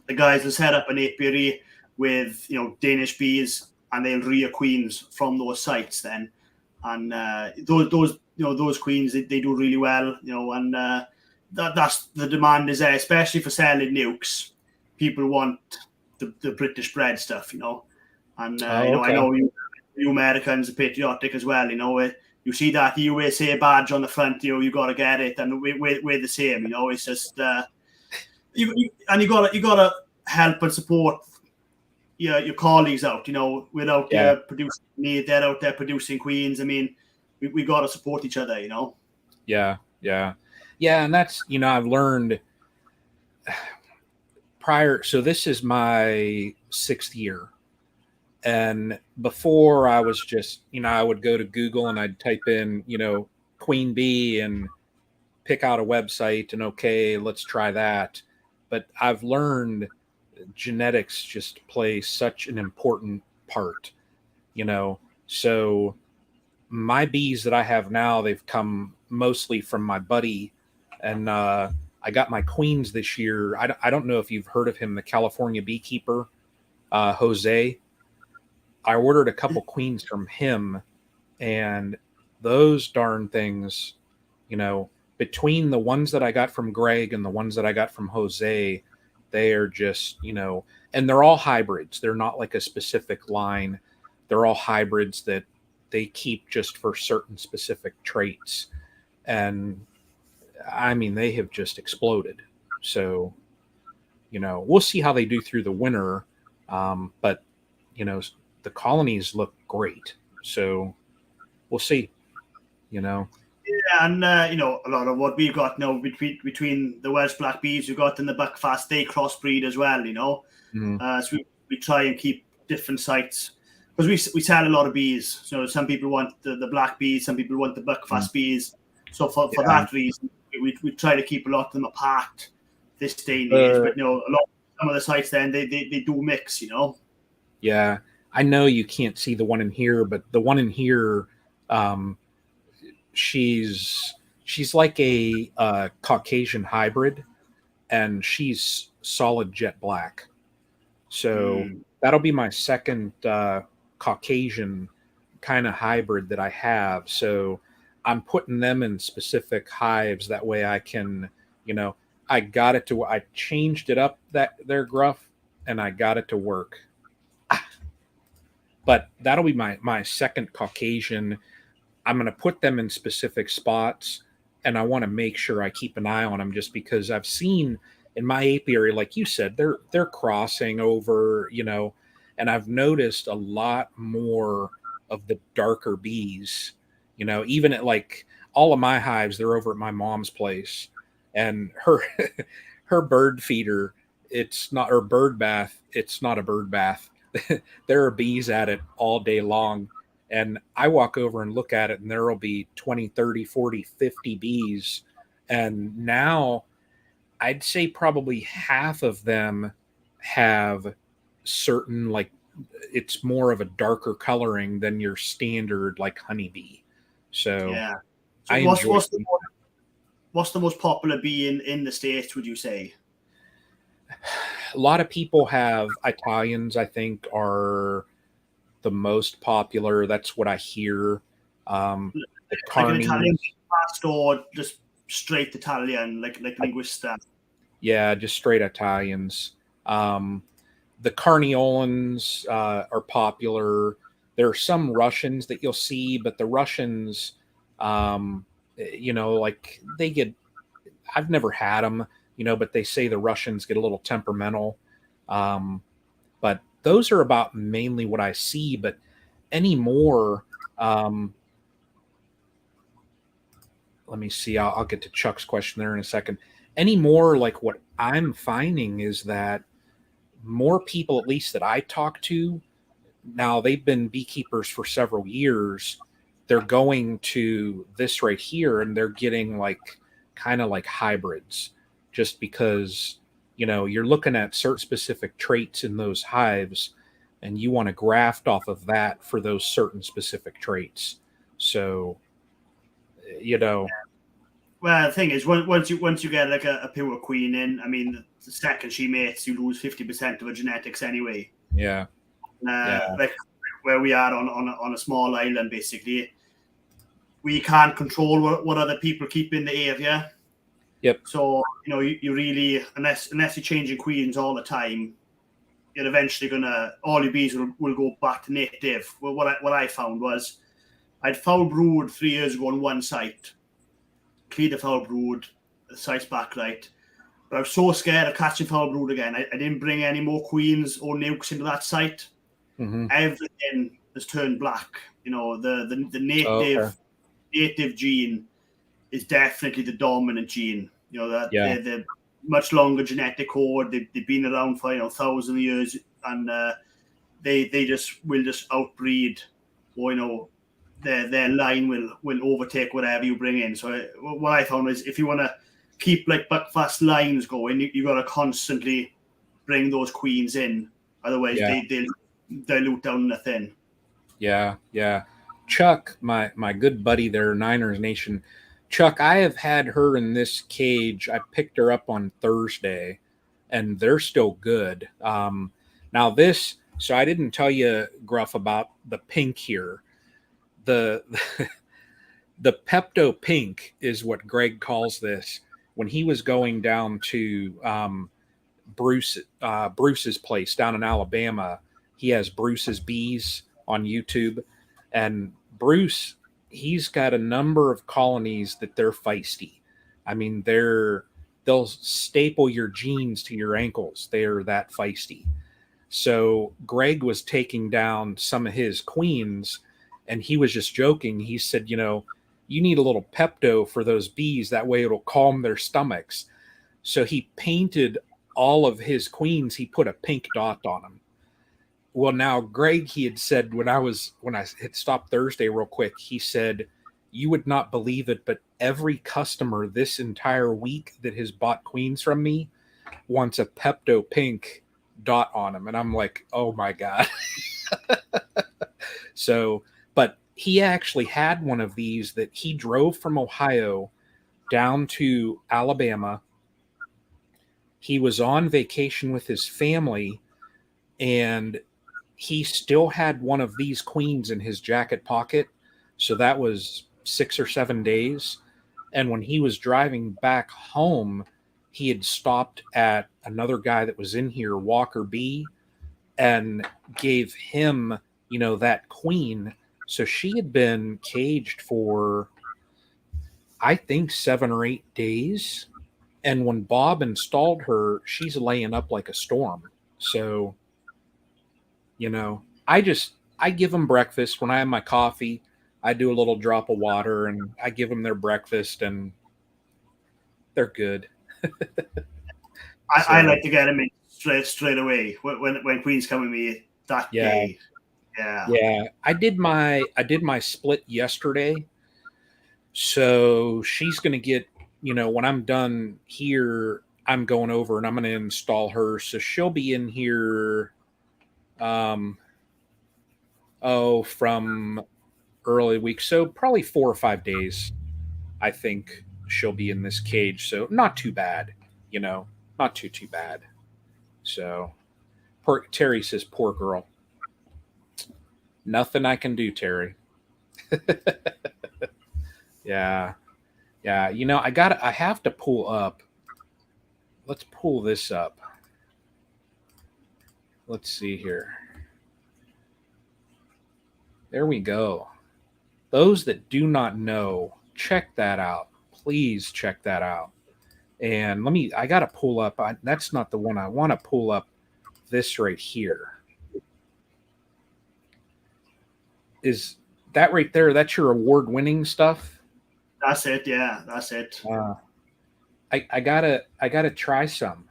The guys will set up an apiary with Danish bees, and they'll rear queens from those sites then. And those queens, they do really well, and that's the demand is there, especially for selling nukes. People want the British bred stuff, and I know you Americans are patriotic as well. You see that USA badge on the front, you got to get it, and we're the same. It's just you gotta help and support your colleagues out. Without producing me, they're out there producing queens. I mean, we got to support each other. Yeah, and that's I've learned prior. So this is my 6th year. And before I was just, I would go to Google and I'd type in, queen bee and pick out a website and okay, let's try that. But I've learned genetics just play such an important part, So my bees that I have now, they've come mostly from my buddy, and I got my queens this year. I don't know if you've heard of him, the California beekeeper, Jose. I ordered a couple queens from him, and those darn things, between the ones that I got from Greg and the ones that I got from Jose, they are just, and they're all hybrids. They're not like a specific line. They're all hybrids that they keep just for certain specific traits. And I mean, they have just exploded. So, we'll see how they do through the winter. But, the colonies look great. So we'll see, Yeah, and a lot of what we've got now between the Welsh black bees we've got and the buckfast, they crossbreed as well. So we try and keep different sites, because we sell a lot of bees. So some people want the black bees, some people want the buckfast bees. So for that reason, we try to keep a lot of them apart this day and age. But some of the sites then they do mix. Yeah, I know you can't see the one in here, but the one in here, she's like a Caucasian hybrid, and she's solid jet black. So that'll be my second Caucasian kind of hybrid that I have. So I'm putting them in specific hives. That way I can, I changed it up that they're Gruff, and I got it to work. But that'll be my second Caucasian. I'm going to put them in specific spots, and I want to make sure I keep an eye on them, just because I've seen in my apiary, like you said, they're crossing over, and I've noticed a lot more of the darker bees, even at like all of my hives, they're over at my mom's place, and her bird feeder, it's not, or bird bath, it's not a bird bath. There are bees at it all day long. And I walk over and look at it, and there will be 20, 30, 40, 50 bees. And now I'd say probably half of them have certain, like, it's more of a darker coloring than your standard, like, honeybee. So, yeah. So I enjoy what's the most popular bee in the States, would you say? A lot of people have Italians, I think, are the most popular. That's what I hear. The Like an Italian Carnies, past, or just straight Italian, like linguista? yeah, just straight Italians. the Carniolans are popular. There are some Russians that you'll see, but the Russians, like they get. I've never had them, but they say the Russians get a little temperamental. But those are about mainly what I see. But anymore, let me see. I'll get to Chuck's question there in a second. Anymore, like what I'm finding is that more people, at least that I talk to, now they've been beekeepers for several years. They're going to this right here and they're getting like kind of like hybrids just because, you're looking at certain specific traits in those hives and you want to graft off of that for those certain specific traits. So, Well, the thing is, once you get like a pure queen in, I mean, the second she mates, you lose 50% of her genetics anyway. Yeah. Like where we are on a small island, basically, we can't control what other people keep in the area. Yep. So you really, unless you're changing queens all the time, you're eventually all your bees will go back to native. Well, what I found was I'd foul brood 3 years ago on one site, cleared the foul brood, the site's backlight. But I was so scared of catching foul brood again. I didn't bring any more queens or nukes into that site. Mm-hmm. Everything has turned black. The native gene is definitely the dominant gene. They're much longer genetic code. They've been around for 1,000 years, and they will just outbreed. Or their line will overtake whatever you bring in. So what I found is if you want to keep like buckfast lines going, you got to constantly bring those queens in. Otherwise, they'll dilute down the thin. Yeah. Chuck, my good buddy there, Niners Nation. Chuck, I have had her in this cage. I picked her up on Thursday, and they're still good. Now this, so I didn't tell you, Gruff, about the pink here. The the Pepto Pink is what Greg calls this. When he was going down to Bruce's place down in Alabama, he has Bruce's Bees on YouTube, and Bruce, he's got a number of colonies that they're feisty. I mean, they'll staple your jeans to your ankles. They're that feisty. So Greg was taking down some of his queens, and he was just joking. He said, you need a little Pepto for those bees. That way it'll calm their stomachs. So he painted all of his queens. He put a pink dot on them. Well, now Greg, he had said when I had stopped Thursday real quick, he said, you would not believe it, but every customer this entire week that has bought queens from me wants a Pepto Pink dot on them. And I'm like, oh my God. So, but he actually had one of these that he drove from Ohio down to Alabama. He was on vacation with his family, and he still had one of these queens in his jacket pocket. So that was 6 or 7 days. And when he was driving back home, he had stopped at another guy that was in here, Walker B, and gave him, that queen. So she had been caged for, I think, 7 or 8 days. And when Bob installed her, she's laying up like a storm. So, I give them breakfast. When I have my coffee, I do a little drop of water and I give them their breakfast, and they're good. I like to get them in straight away when queens come with me that day. Yeah. I did my split yesterday. So she's going to get, when I'm done here, I'm going over and I'm going to install her. So she'll be in here, from early week. So probably 4 or 5 days, I think she'll be in this cage. So not too bad, not too bad. So Terry says, poor girl. Nothing I can do, Terry. Yeah. I have to pull up. Let's pull this up. let's see here. There we go. Those that do not know, check that out. Please check that out. And I got to pull up. That's not the one I want to pull up. This right here. Is that right there? That's your award-winning stuff? That's it. Yeah, that's it. I gotta try some.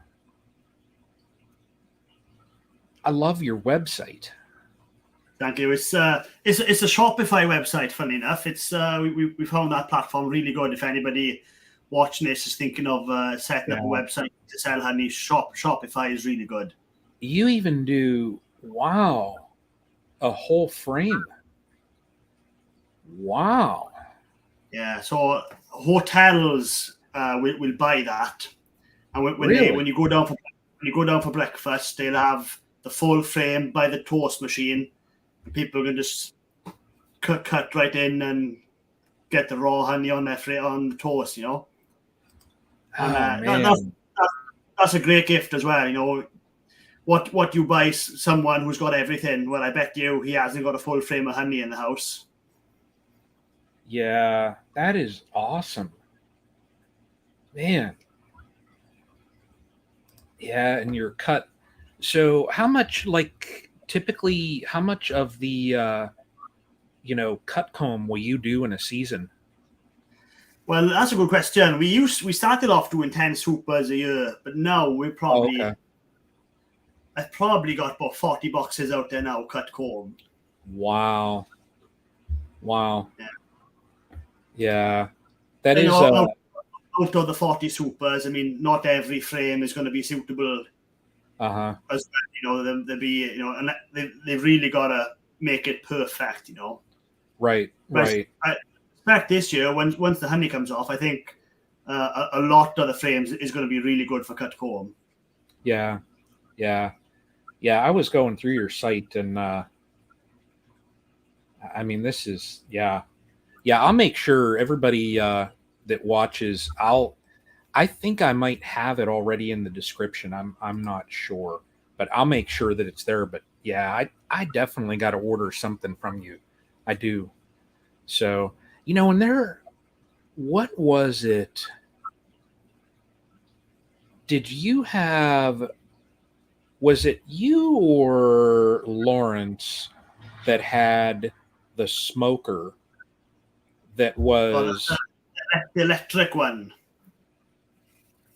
I love your website. Thank you. It's a Shopify website. Funny enough, it's we found that platform really good. If anybody watching this is thinking of setting up a website to sell honey, Shopify is really good. You even do a whole frame. Wow. Yeah. So hotels will buy that, and when you go down for breakfast, they'll have the full frame by the toast machine. People can just cut right in and get the raw honey on the toast, you know. And that's a great gift as well, you know. What you buy someone who's got everything? Well, I bet you he hasn't got a full frame of honey in the house. Yeah, that is awesome, man. Yeah, and your cut. So, how much, like, typically, how much of the cut comb will you do in a season? Well, that's a good question. We started off doing 10 supers a year, but now I've probably got about 40 boxes out there now cut comb. Wow. Yeah. That and is out of the 40 supers, I mean, not every frame is going to be suitable. As well, they'll be, and they've really got to make it perfect, Right. I expect this year, once the honey comes off, I think a lot of the frames is going to be really good for cut comb. Yeah. I was going through your site, and I mean, this is I'll make sure everybody that watches, I think I might have it already in the description. I'm not sure, but I'll make sure that it's there. But yeah, I definitely got to order something from you. I do. So, and what was it? Was it you or Lawrence that had the smoker that was the electric one?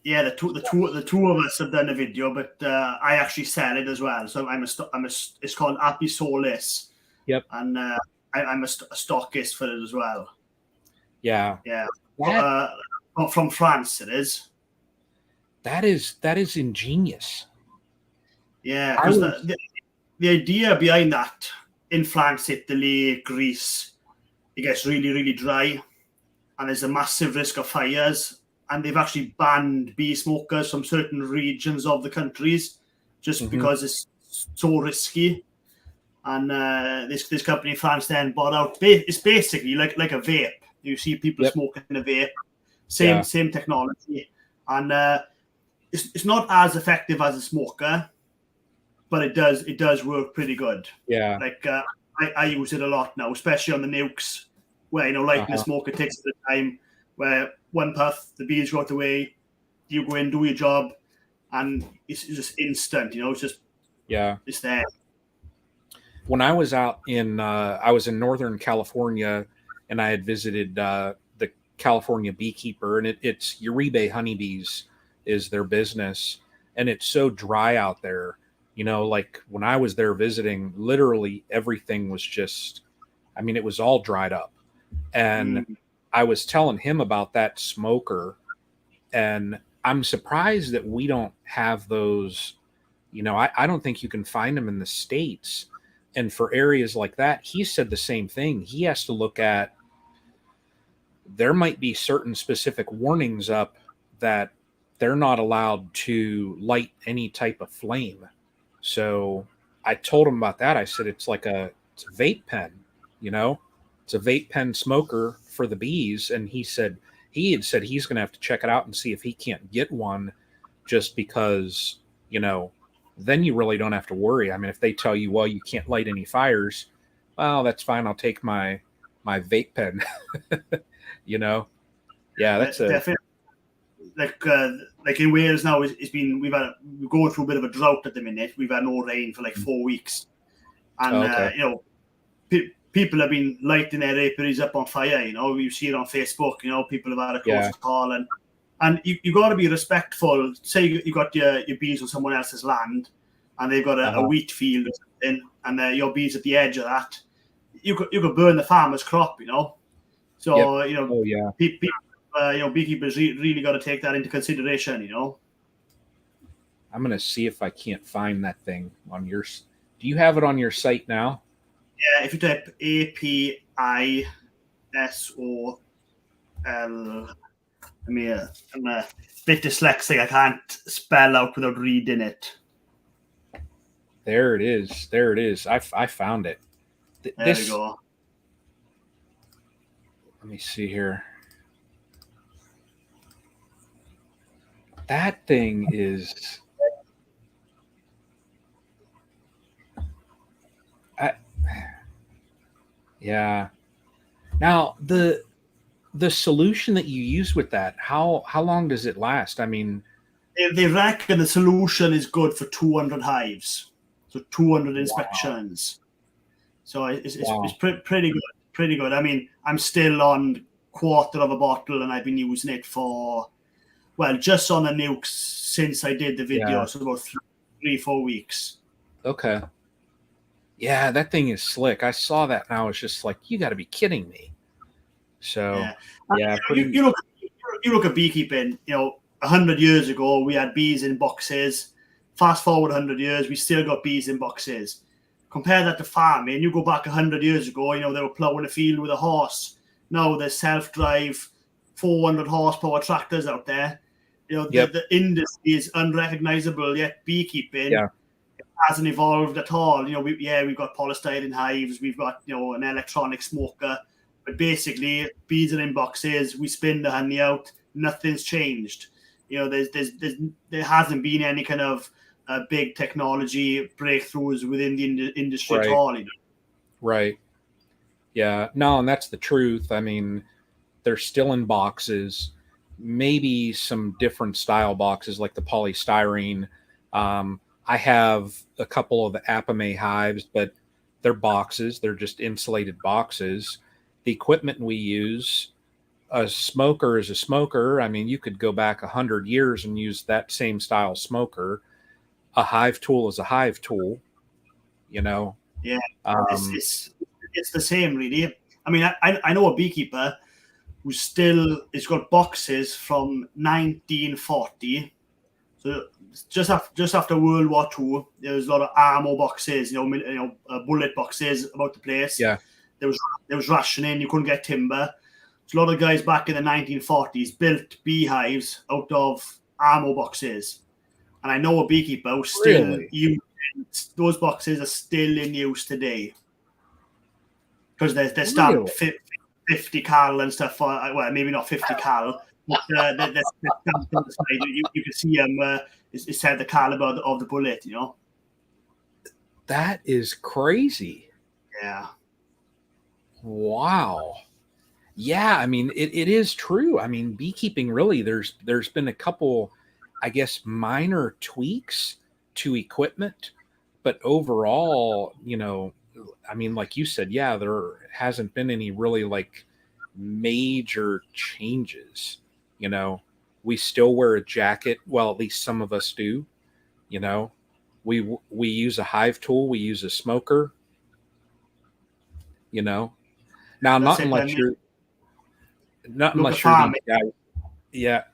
Yeah, the two of us have done a video, but I actually sell it as well. So it's called Apisolis. Yep. And I'm a stockist for it as well. Yeah. From France, it is. That is ingenious. Yeah, because the idea behind that, in France, Italy, Greece, it gets really, really dry, and there's a massive risk of fires. And they've actually banned bee smokers from certain regions of the countries just because it's so risky. And this company in France then bought out. It's basically like a vape. You see people smoking a vape. Same technology, and it's not as effective as a smoker, but it does work pretty good. Yeah. Like I use it a lot now, especially on the nukes, where lighting a smoker takes a bit of time. Where one puff, the bees got away, you go in, do your job, and it's just instant. It's just it's there. When I was I was in Northern California, and I had visited the California beekeeper, and it's Uribe honeybees is their business, and it's so dry out there. Like when I was there visiting, literally everything was just, I mean, it was all dried up, and I was telling him about that smoker, and I'm surprised that we don't have those. I don't think you can find them in the States. And for areas like that, he said the same thing. He has to look at, there might be certain specific warnings up that they're not allowed to light any type of flame. So I told him about that. I said, it's a vape pen, it's a vape pen smoker for the bees. And he had said he's going to have to check it out and see if he can't get one, just because, then you really don't have to worry. I mean, if they tell you, well, you can't light any fires, well, that's fine. I'll take my vape pen. you know, yeah, that's a Definitely. Like in Wales now, we're going through a bit of a drought at the minute. We've had no rain for like 4 weeks, and okay. people have been lighting their apiaries up on fire. You see it on Facebook. People have had a close call, and you got to be respectful. Say you got your bees on someone else's land, and they've got a wheat field or something, and your bees at the edge of that. You could burn the farmer's crop. So Oh yeah. beekeepers really got to take that into consideration. I'm gonna see if I can't find that thing on your. Do you have it on your site now? Yeah, if you type APISOL, I'm a bit dyslexic. I can't spell out without reading it. There it is. There it is. I found it. There we go. Let me see here. That thing is. Yeah. Now the solution that you use with that, how long does it last? I mean, they reckon the solution is good for 200 hives, so 200 inspections. So it's pretty good. Pretty good. I mean, I'm still on quarter of a bottle, and I've been using it for, well, just on the nukes since I did the video, so about 3-4 weeks. Okay. Yeah, that thing is slick. I saw that and I was just like, you got to be kidding me. So, yeah. You look at beekeeping, 100 years ago, we had bees in boxes. Fast forward 100 years, we still got bees in boxes. Compare that to farming. You go back 100 years ago, they were plowing a field with a horse. Now there's self-drive 400 horsepower tractors out there. The industry is unrecognizable, yet beekeeping hasn't evolved at all. We've got polystyrene hives, we've got an electronic smoker, but basically bees are in boxes. We spin the honey out. Nothing's changed. There hasn't been any kind of big technology breakthroughs within the industry at all. Right. Yeah. No, and that's the truth. I mean, they're still in boxes. Maybe some different style boxes like the polystyrene. I have a couple of the Apame hives, but they're boxes. They're just insulated boxes. The equipment we use, a smoker is a smoker. I mean, you could go back 100 years and use that same style smoker. A hive tool is a hive tool, Yeah, it's the same, really. I mean, I know a beekeeper who still has got boxes from 1940. So just after World War II, there was a lot of ammo boxes, bullet boxes about the place. Yeah, there was rationing. You couldn't get timber. So a lot of guys back in the 1940s built beehives out of ammo boxes, and I know a beekeeper who still using those boxes are still in use today because they're stamped 50 cal and stuff. Well, maybe not 50 cal. But they're stamped on the side. You can see them. It said the caliber of the bullet. That is crazy. Yeah. Wow. Yeah, I mean, it is true. I mean, beekeeping really, there's been a couple, I guess, minor tweaks to equipment, but overall, I mean, like you said, yeah, there hasn't been any really like major changes. We still wear a jacket. Well, at least some of us do. We use a hive tool. We use a smoker. Now, not unless you're these guys. Yeah,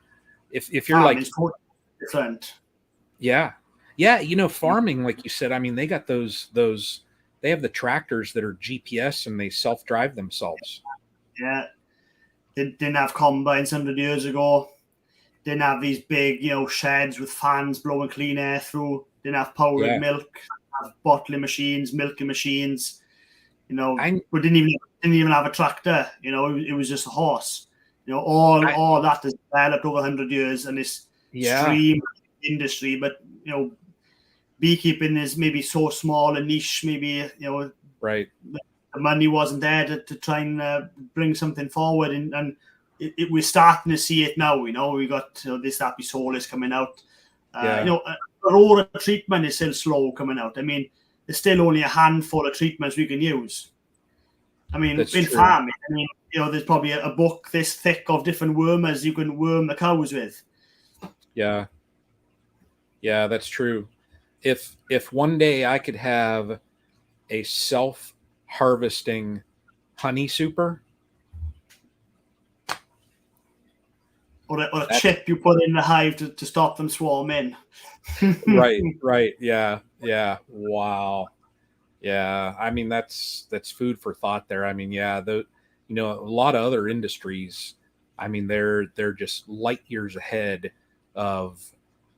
if you're like different. Yeah, farming, like you said. I mean, they got those. They have the tractors that are GPS and they self-drive themselves. Yeah. They didn't have combines 100 years ago. Didn't have these big, sheds with fans blowing clean air through. Didn't have powdered milk. Have bottling machines, milking machines. We didn't even have a tractor. It was just a horse. All that has developed over 100 years, and this stream industry. But beekeeping is maybe so small a niche, maybe, Right. the money wasn't there to try and bring something forward, and we're starting to see it now. We got this Happy Solis coming out. Varroa treatment is still slow coming out. I mean, there's still only a handful of treatments we can use. I mean, That's in true. farming, there's probably a book this thick of different wormers you can worm the cows with. Yeah, that's true. If one day I could have a self-harvesting honey super, or a chip you put in the hive to stop them swarming. right. Yeah. Wow. Yeah. I mean, that's food for thought there. I mean, yeah, a lot of other industries, I mean, they're just light years ahead of,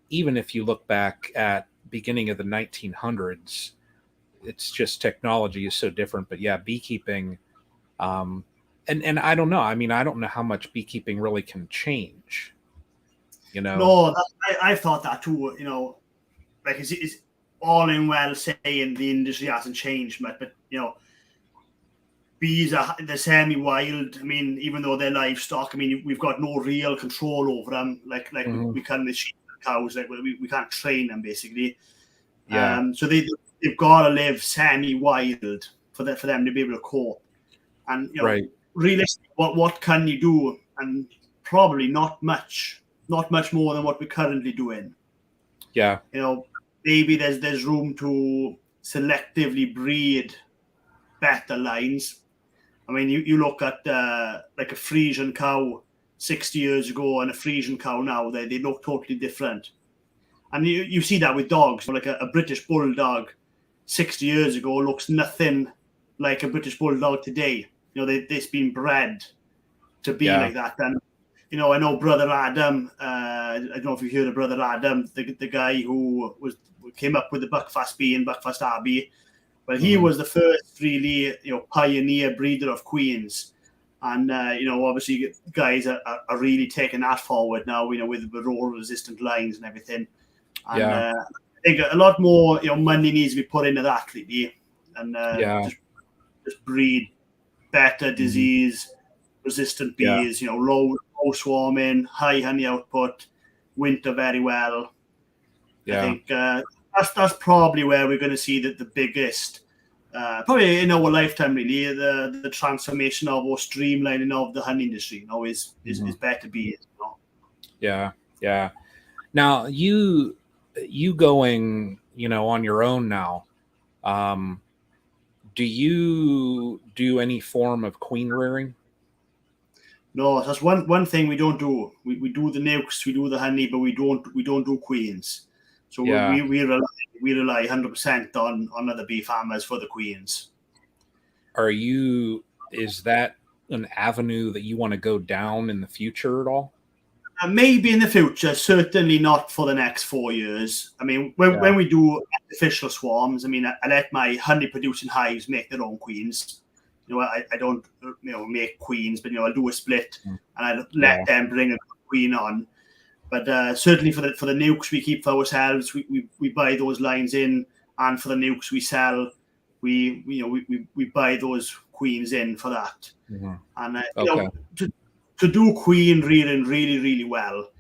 even if you look back at beginning of the 1900s, it's just technology is so different. But yeah, beekeeping, and I don't know. I mean, I don't know how much beekeeping really can change. No, I thought that too. Like it's all in well saying the industry hasn't changed much, but bees they're semi-wild. I mean, even though they're livestock, I mean, we've got no real control over them. Like we can with sheep and cows. Like we can't train them basically. Yeah. So they've got to live semi-wild for them to be able to cope. And Right. realistically, what can you do? And probably not much more than what we're currently doing. Yeah. Maybe there's room to selectively breed better lines. I mean, you look at like a Frisian cow 60 years ago and a Frisian cow now, they look totally different. And you see that with dogs. Like a British bulldog 60 years ago looks nothing like a British bulldog today. They've been bred to be like that. And I know Brother Adam. I don't know if you heard of Brother Adam, the guy who came up with the Buckfast bee and Buckfast Abbey. Well, he was the first really pioneer breeder of queens, and obviously guys are really taking that forward now. With the Varroa resistant lines and everything. And I think a lot more money needs to be put into that really, and just breed better disease resistant bees. Low swarming, high honey output, winter very well. I think that's probably where we're going to see the biggest, probably in our lifetime really, the transformation of or streamlining of the honey industry. Is better bees. Yeah. Now you going on your own now. Do you do any form of queen rearing? No, that's one thing we don't do. We do the nukes, we do the honey, but we don't do queens. So we rely 100% on other bee farmers for the queens. Is that an avenue that you want to go down in the future at all? Maybe in the future, certainly not for the next 4 years. I mean, when we do artificial swarms, I mean, I let my honey producing hives make their own queens. I don't make queens, but I'll do a split and I let them bring a queen on. But certainly for the nukes we keep for ourselves, we buy those lines in, and for the nukes we sell, we buy those queens in for that. And to do queen rearing really, really well,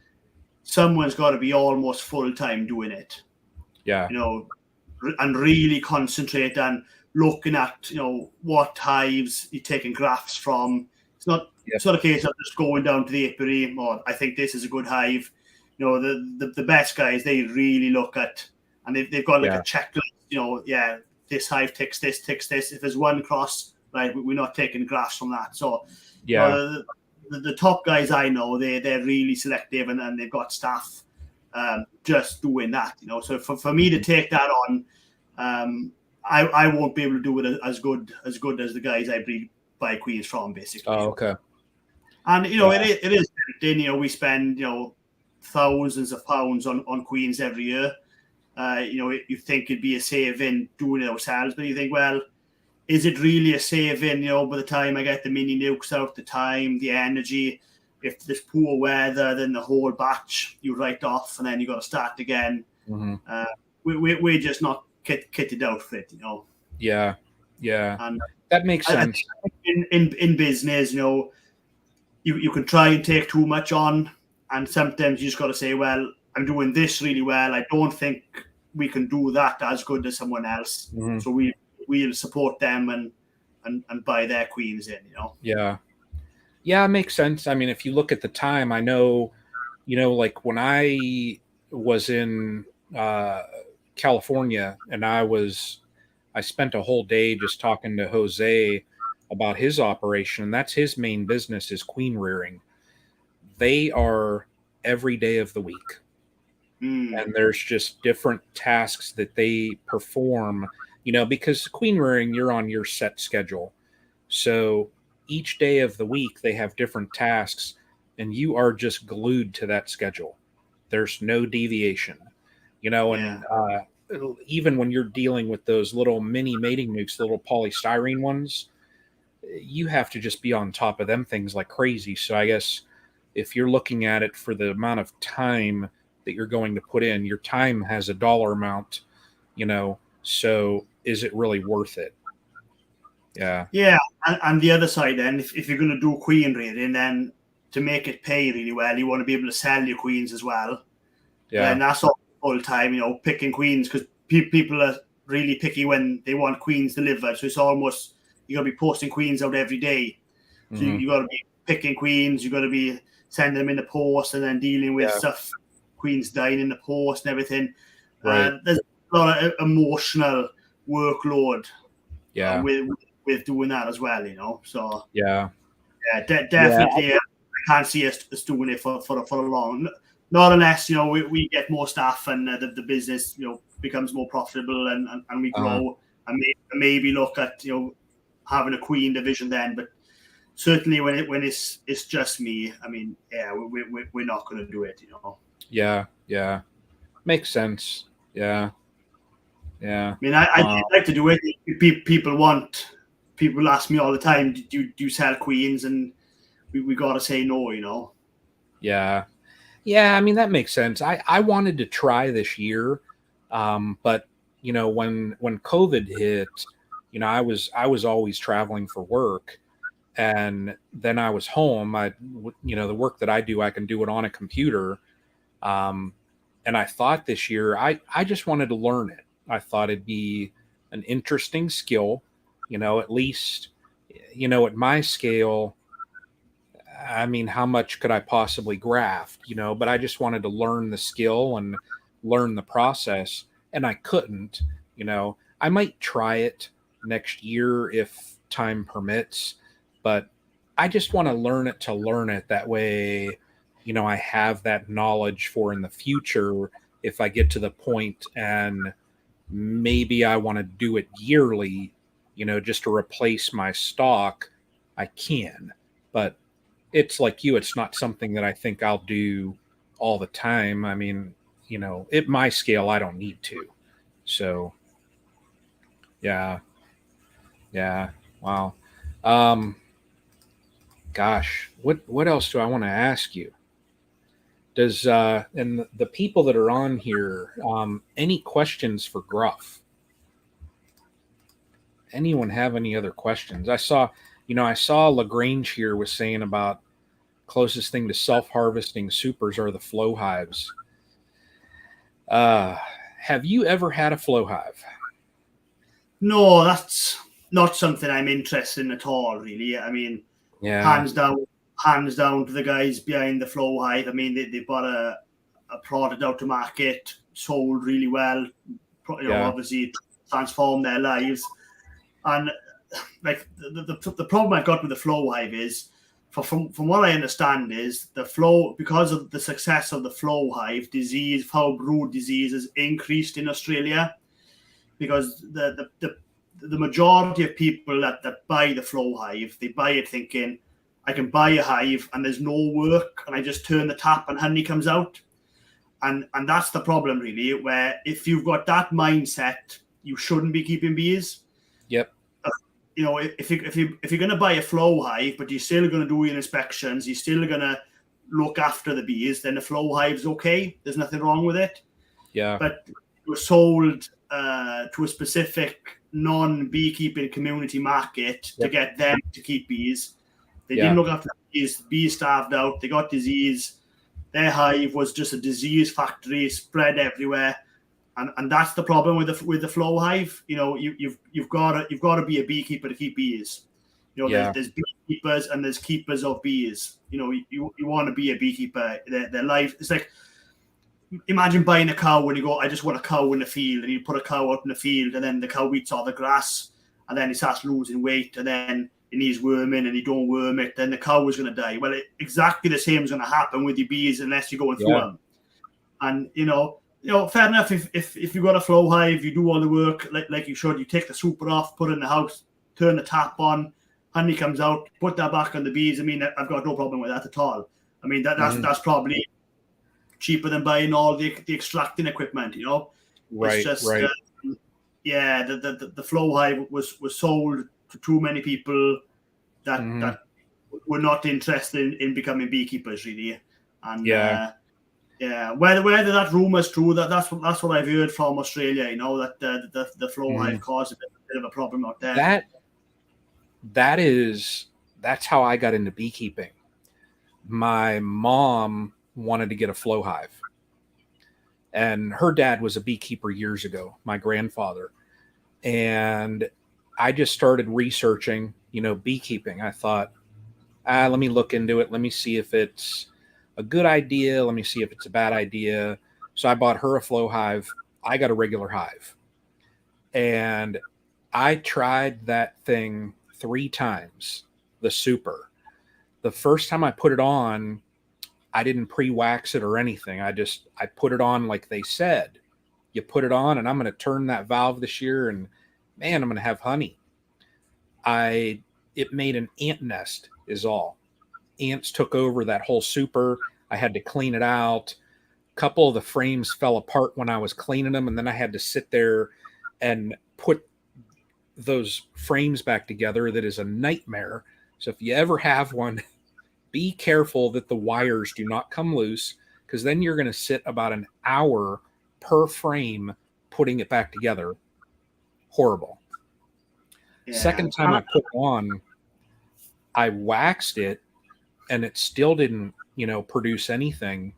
someone's got to be almost full time doing it. And really concentrate on looking at what hives you're taking grafts from. It's not a case of just going down to the apiary or I think this is a good hive. The best guys, they really look at, and they've got like a checklist. This hive ticks this. If there's one cross, right, we're not taking grafts from that. So the top guys I know, they're really selective and they've got staff just doing that. So for me to take that on, I won't be able to do it as good as the guys I buy queens from, basically. Oh, okay. And it is tempting. We spend thousands of pounds on queens every year. You think it'd be a saving doing it ourselves, but you think, well, is it really a saving? By the time I get the mini nukes out, the time, the energy. If there's poor weather, then the whole batch you write off, and then you got to start again. we're just not kitted out for it, you know. Yeah, yeah, And that makes I sense. think in business, you know, you can try and take too much on, and sometimes you just got to say, well, I'm doing this really well. I don't think we can do that as good as someone else, Mhm. so we'll support them and buy their queens in, you know. Yeah, yeah, it makes sense. I mean, if you look at the time, I know, like when I was in uh, California, and I spent a whole day just talking to Jose about his operation. That's his main business is queen rearing. They are every day of the week, Mm, and there's just different tasks that they perform, because queen rearing, you're on your set schedule. So each day of the week they have different tasks, and you are just glued to that schedule. There's no deviation, yeah, and even when you're dealing with those little mini mating nukes, the little polystyrene ones, you have to just be on top of them things like crazy. So I guess if you're looking at it for the amount of time that you're going to put in, your time has a dollar amount, so is it really worth it? Yeah. yeah. And the other side, then, if you're going to do queen rearing, then to make it pay really well, you want to be able to sell your queens as well. Yeah. Then that's all full time, you know, picking queens, because people are really picky when they want queens delivered. So it's almost, you got to be posting queens out every day. So Hmm. you got to be picking queens, you got to be sending them in the post, and then dealing with Yeah. stuff, queens dying in the post and everything. Right. There's a lot of emotional workload Yeah. with doing that as well, you know. So Yeah. yeah, Yeah. definitely. I can't see us doing it for a long. Not unless, you know, we get more staff and the business, you know, becomes more profitable and we Uh, grow, and maybe look at, you know, having a queen division then. But certainly when it's just me, I mean, yeah, we're not going to do it, you know. yeah. Yeah. Makes sense. Yeah. Yeah. I mean, I'd Uh, like to do it. People ask me all the time, do you sell queens? And we got to say no, you know. yeah. Yeah. I mean, that makes sense. I wanted to try this year. But when COVID hit, I was always traveling for work, and then I was home. The work that I do, I can do it on a computer. Um, and I thought this year, I just wanted to learn it. I thought it'd be an interesting skill, at least, at my scale. I mean, how much could I possibly graft, but I just wanted to learn the skill and learn the process, and I couldn't. I might try it next year if time permits, but I just want to learn it to learn it. That way, I have that knowledge for in the future if I get to the point and maybe I want to do it yearly, just to replace my stock, I can. But it's like you, it's not something that I think I'll do all the time. I mean, at my scale, I don't need to. So, yeah, yeah, wow. Um, Gosh, what else do I want to ask you? Does and the people that are on here, any questions for Gruff? Anyone have any other questions? I saw Lagrange here was saying about closest thing to self-harvesting supers are the flow hives. Uh, have you ever had a flow hive? No, that's not something I'm interested in at all, really. I mean, Yeah, hands down, hands down to the guys behind the Flow Hive. I mean, they've got a product out to market, sold really well. You know, yeah, obviously transformed their lives. And like the problem I've got with the Flow Hive is, from what I understand, is the flow, because of the success of the Flow Hive, foul brood disease has increased in Australia, because the majority of people that buy the Flow Hive, they buy it thinking, I can buy a hive and there's no work, and I just turn the tap and honey comes out. And that's the problem, really, where if you've got that mindset, you shouldn't be keeping bees. yep, You know, if you're going to buy a Flow Hive, but you're still going to do your inspections, you're still going to look after the bees, then the Flow Hive's okay. There's nothing wrong with it. yeah, But were sold to a specific non-beekeeping community market to get them to keep bees. They didn't look after the bees. Bees starved out. They got disease. Their hive was just a disease factory, spread everywhere. And that's the problem with the flow hive. You know, you've got to be a beekeeper to keep bees. You know, there's beekeepers and there's keepers of bees. You know, you want to be a beekeeper. Their life, it's like, imagine buying a cow and you go, I just want a cow in the field, and you put a cow out in the field, and then the cow eats all the grass, and then it starts losing weight, and then it needs worming, and you don't worm it, then the cow is going to die. Well, exactly the same is going to happen with your bees unless you're going through them. And you know, fair enough. If you've got a flow hive, you do all the work like you should. You take the super off, put it in the house, turn the tap on, honey comes out, put that back on the bees. I mean, I've got no problem with that at all. I mean, that's probably cheaper than buying all the extracting equipment. You know, right? It's just, right. The flow hive was sold to too many people that were not interested in becoming beekeepers, really. And whether that rumor is true, that's what I've heard from Australia. You know, that the flow hive caused a bit of a problem out there. That's how I got into beekeeping. My mom wanted to get a flow hive, and her dad was a beekeeper years ago, my grandfather. And I just started researching, beekeeping. I thought, let me look into it. Let me see if it's a good idea. Let me see if it's a bad idea. So I bought her a flow hive. I got a regular hive. And I tried that thing 3 times, the super. The first time I put it on, I didn't pre-wax it or anything. I put it on like they said. You put it on, and I'm going to turn that valve this year, and man, I'm going to have honey. It made an ant nest is all. Ants took over that whole super. I had to clean it out. A couple of the frames fell apart when I was cleaning them, and then I had to sit there and put those frames back together. That is a nightmare. So if you ever have one, be careful that the wires do not come loose, because then you're going to sit about an hour per frame putting it back together. Horrible. Yeah. Second time I put it on, I waxed it, and it still didn't, produce anything.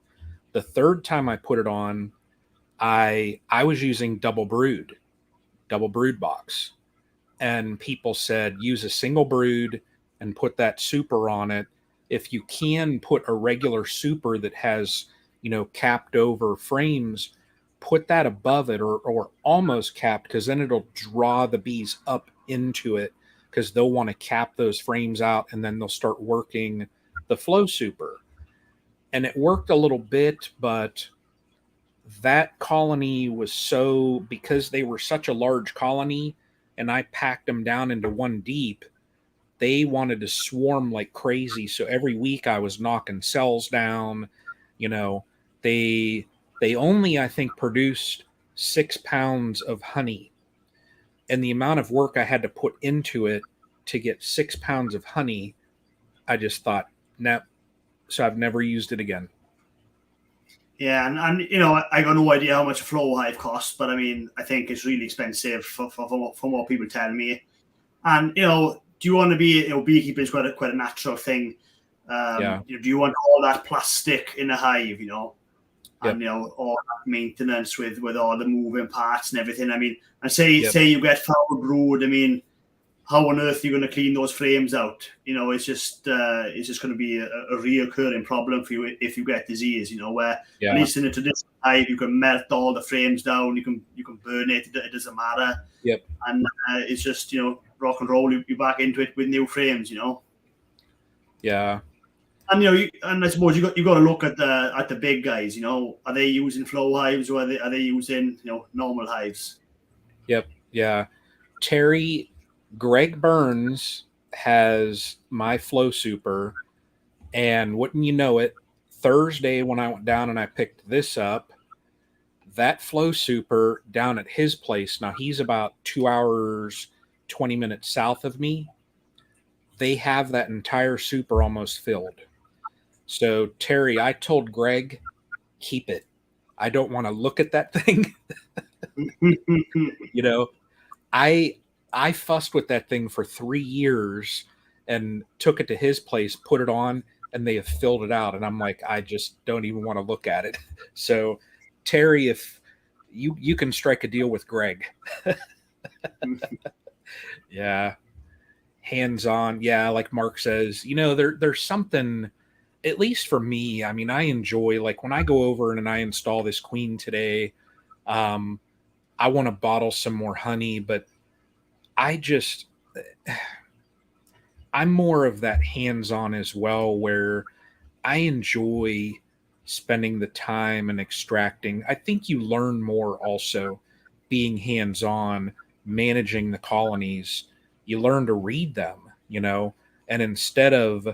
The third time I put it on, I was using double brood box, and people said use a single brood and put that super on it. If you can put a regular super that has, capped over frames, put that above it or almost capped, because then it'll draw the bees up into it, because they'll want to cap those frames out, and then they'll start working the flow super. And it worked a little bit, but that colony was because they were such a large colony and I packed them down into one deep, they wanted to swarm like crazy. So every week I was knocking cells down. They only, I think, produced 6 pounds of honey. And the amount of work I had to put into it to get 6 pounds of honey, I just thought, no. So I've never used it again. Yeah, and I got no idea how much a flow hive costs, but I mean, I think it's really expensive for what people tell me. And do you want to be, beekeeping is quite a natural thing. Do you want all that plastic in a hive, and all that maintenance with all the moving parts and everything? I mean, and say you get foul brood, I mean, how on earth are you going to clean those frames out? It's just going to be a reoccurring problem for you if you get disease. Where at least in a traditional hive, you can melt all the frames down, you can burn it doesn't matter. Yep. And it's just rock and roll. You back into it with new frames. Yeah. And and I suppose you got to look at the big guys. Are they using flow hives, or are they using normal hives? Yep. Yeah. Greg Burns has my flow super, and wouldn't you know it, Thursday when I went down and I picked this up, that flow super down at his place, now he's about 2 hours 20 minutes south of me, they have that entire super almost filled. So Terry, I told Greg, keep it. I don't want to look at that thing. You know, I I fussed with that thing for 3 years and took it to his place, put it on, and they have filled it out. And I'm like, I just don't even want to look at it. So, Terry, if you can strike a deal with Greg, yeah, hands on, yeah, like Mark says, there's something. At least for me, I mean, I enjoy like when I go over and I install this queen today. Um, I want to bottle some more honey, but I just I'm more of that hands-on as well, where I enjoy spending the time and extracting. I think you learn more also being hands-on, managing the colonies. You learn to read them, and instead of,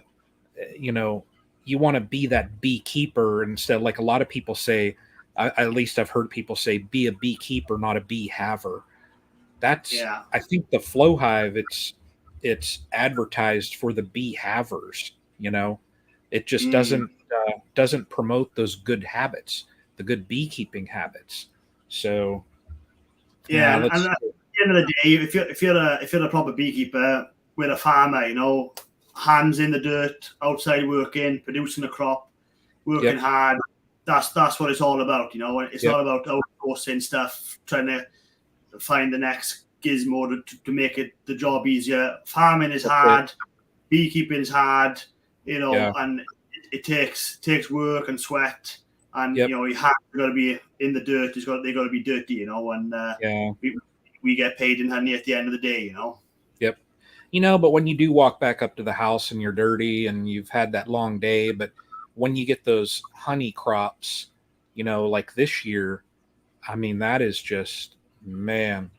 you know, you want to be that beekeeper instead. Like a lot of people say, at least I've heard people say, be a beekeeper, not a bee haver. That's Yeah. I think the flow hive it's advertised for the bee havers. It just Mm. doesn't promote those good habits, the good beekeeping habits. So yeah, Yeah, and let's at the end of the day, if you're a proper beekeeper with a farmer, hands in the dirt, outside working, producing a crop, working yep, hard. That's what it's all about. It's yep, not about outsourcing stuff, trying to find the next gizmo to make it the job easier. Farming is that's it. hard, beekeeping is hard, Yeah, and it takes work and sweat, and yep, your hands got to be in the dirt. They got to be dirty, and yeah, we get paid in honey at the end of the day. yep. But when you do walk back up to the house and you're dirty and you've had that long day, but when you get those honey crops, like this year, I mean, that is just, man,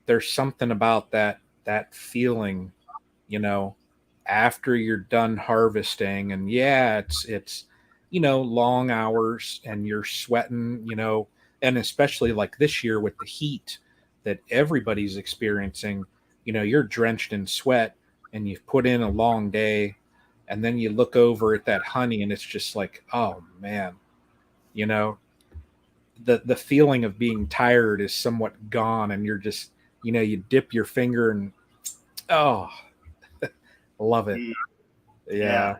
there's something about that feeling, you know, after you're done harvesting. And yeah, it's long hours and you're sweating, and especially like this year with the heat that everybody's experiencing, you're drenched in sweat and you've put in a long day, and then you look over at that honey and it's just like, oh man, you know, the feeling of being tired is somewhat gone, and you're just, you dip your finger and, oh, love it. Mm, yeah.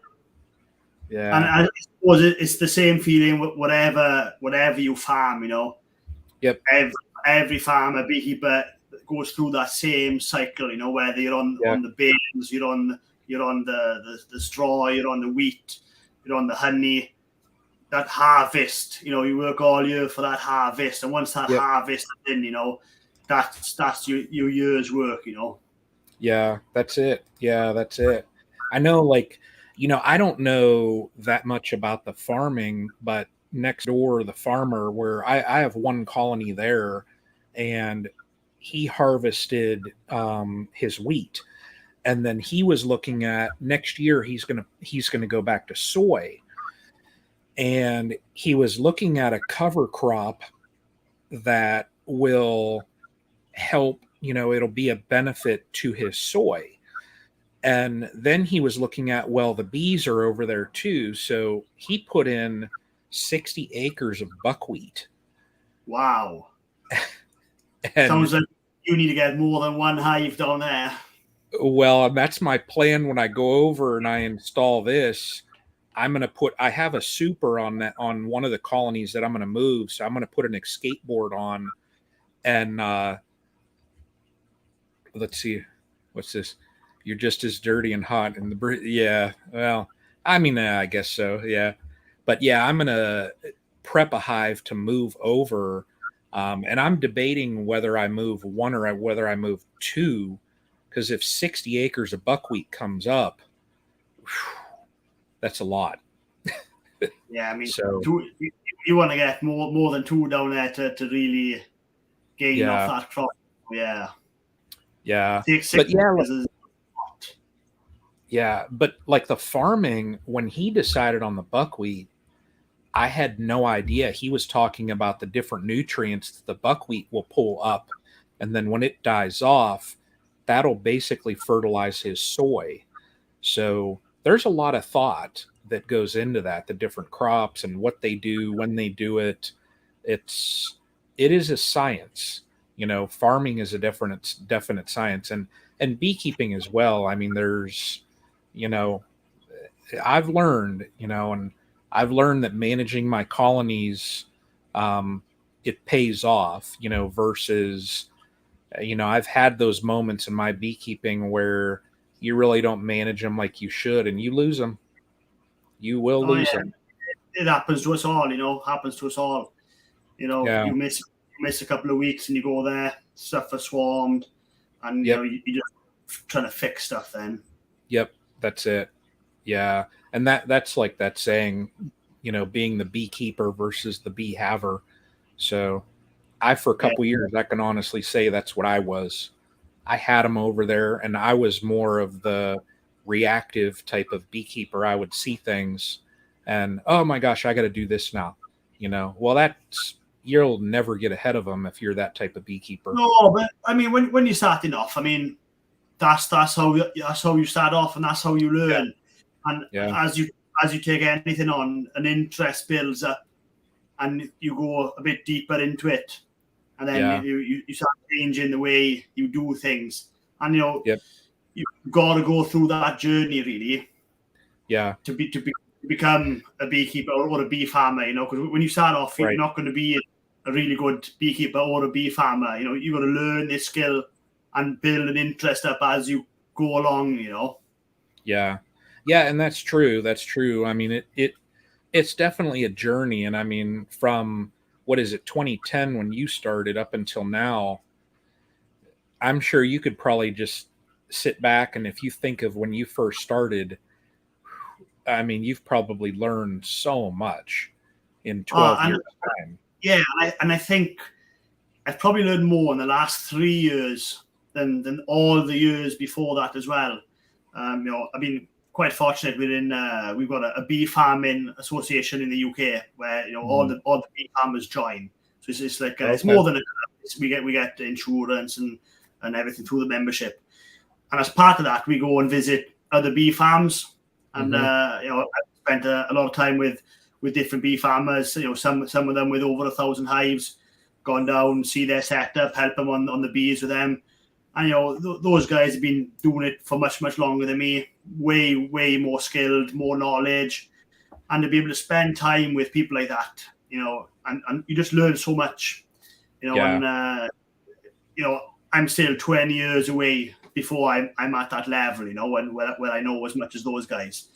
Yeah, And yeah, I suppose it's the same feeling with whatever you farm. yep, Every farmer beekeeper goes through that same cycle. Whether you're yeah, on the beans, you're on the straw, you're on the wheat, you're on the honey. That harvest, you work all year for that harvest, and once that yep, harvest is in, that's your year's work. yeah, that's it. Yeah, that's it. I know, like, I don't know that much about the farming, but next door, the farmer where I have one colony there, and he harvested his wheat, and then he was looking at next year he's gonna go back to soy, and he was looking at a cover crop that will help, it'll be a benefit to his soy. And then he was looking at, well, the bees are over there too, so he put in 60 acres of buckwheat. Wow. And Sounds like you need to get more than one hive down there. well, that's my plan when I go over and I install this. I have a super on that on one of the colonies that I'm going to move, so I'm going to put an escape board on. And let's see, what's this? You're just as dirty and hot, and yeah. Well, I mean, I guess so. Yeah, but yeah, I'm gonna prep a hive to move over, and I'm debating whether I move one or whether I move two, because if 60 acres of buckwheat comes up, whew, that's a lot. Yeah, I mean, So you want to get more than two down there to really gain off yeah, that crop. Yeah, yeah, take six but yeah, is yeah, but like the farming, when he decided on the buckwheat, I had no idea. He was talking about the different nutrients that the buckwheat will pull up. And then when it dies off, that'll basically fertilize his soy. So there's a lot of thought that goes into that, the different crops and what they do, when they do it. It's it is a science. Farming is a definite science, and beekeeping as well. I mean, there's, you know, I've learned, and I've learned that managing my colonies, um, it pays off, versus, I've had those moments in my beekeeping where you really don't manage them like you should, and you lose them. You will Oh lose yeah, them. it happens to us all. Happens to us all. Yeah. You miss a couple of weeks and you go there, stuff are swarmed, and Yep. you just trying to fix stuff then. Yep. That's it. Yeah. And that's like that saying, being the beekeeper versus the bee haver. So for a Yeah. couple years, I can honestly say that's what I was. I had them over there, and I was more of the reactive type of beekeeper. I would see things and, oh my gosh, I got to do this now. Well, you'll never get ahead of them if you're that type of beekeeper. No, but I mean, when you're starting off, I mean, that's how you start off, and that's how you learn. And Yeah. as you take anything on, an interest builds up, and you go a bit deeper into it, and then Yeah. you start changing the way you do things, and Yep. you've got to go through that journey really Yeah. to become a beekeeper or a bee farmer. Because when you start off, Right. you're not going to be a really good beekeeper or a bee farmer. You've got to learn this skill and build an interest up as you go along. Yeah. Yeah, and that's true. That's true. I mean, it's definitely a journey, and I mean, from what is it, 2010 when you started up until now, I'm sure you could probably just sit back, and if you think of when you first started, I mean, you've probably learned so much in 12 years time. Yeah, and I think I've probably learned more in the last 3 years than all the years before that as well. I've been quite fortunate. We've got a bee farming association in the UK where all the bee farmers join. So it's like it's more than we get insurance and everything through the membership. And as part of that, we go and visit other bee farms, and I've spent a lot of time with different bee farmers. Some of them with over 1,000 hives, gone down, see their setup, help them on the bees with them. And those guys have been doing it for much longer than me, way more skilled, more knowledge, and to be able to spend time with people like that, and you just learn so much, And I'm still 20 years away before I'm at that level, where I know as much as those guys.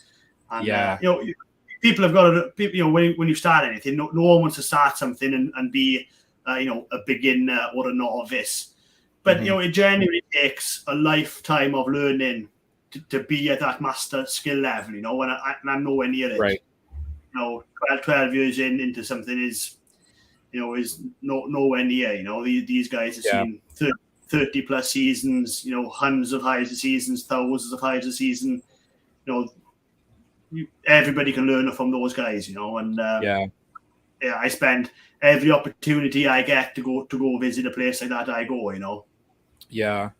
And people have got to, when you start anything, no one wants to start something and be, a beginner or a novice. But it genuinely takes a lifetime of learning to be at that master skill level, and I'm nowhere near it. Right. 12 years into something is nowhere near. These guys have seen 30 plus seasons, hundreds of hives a season, thousands of hives a season. Everybody can learn from those guys, and I spend every opportunity I get to go visit a place like that. I go, Yeah.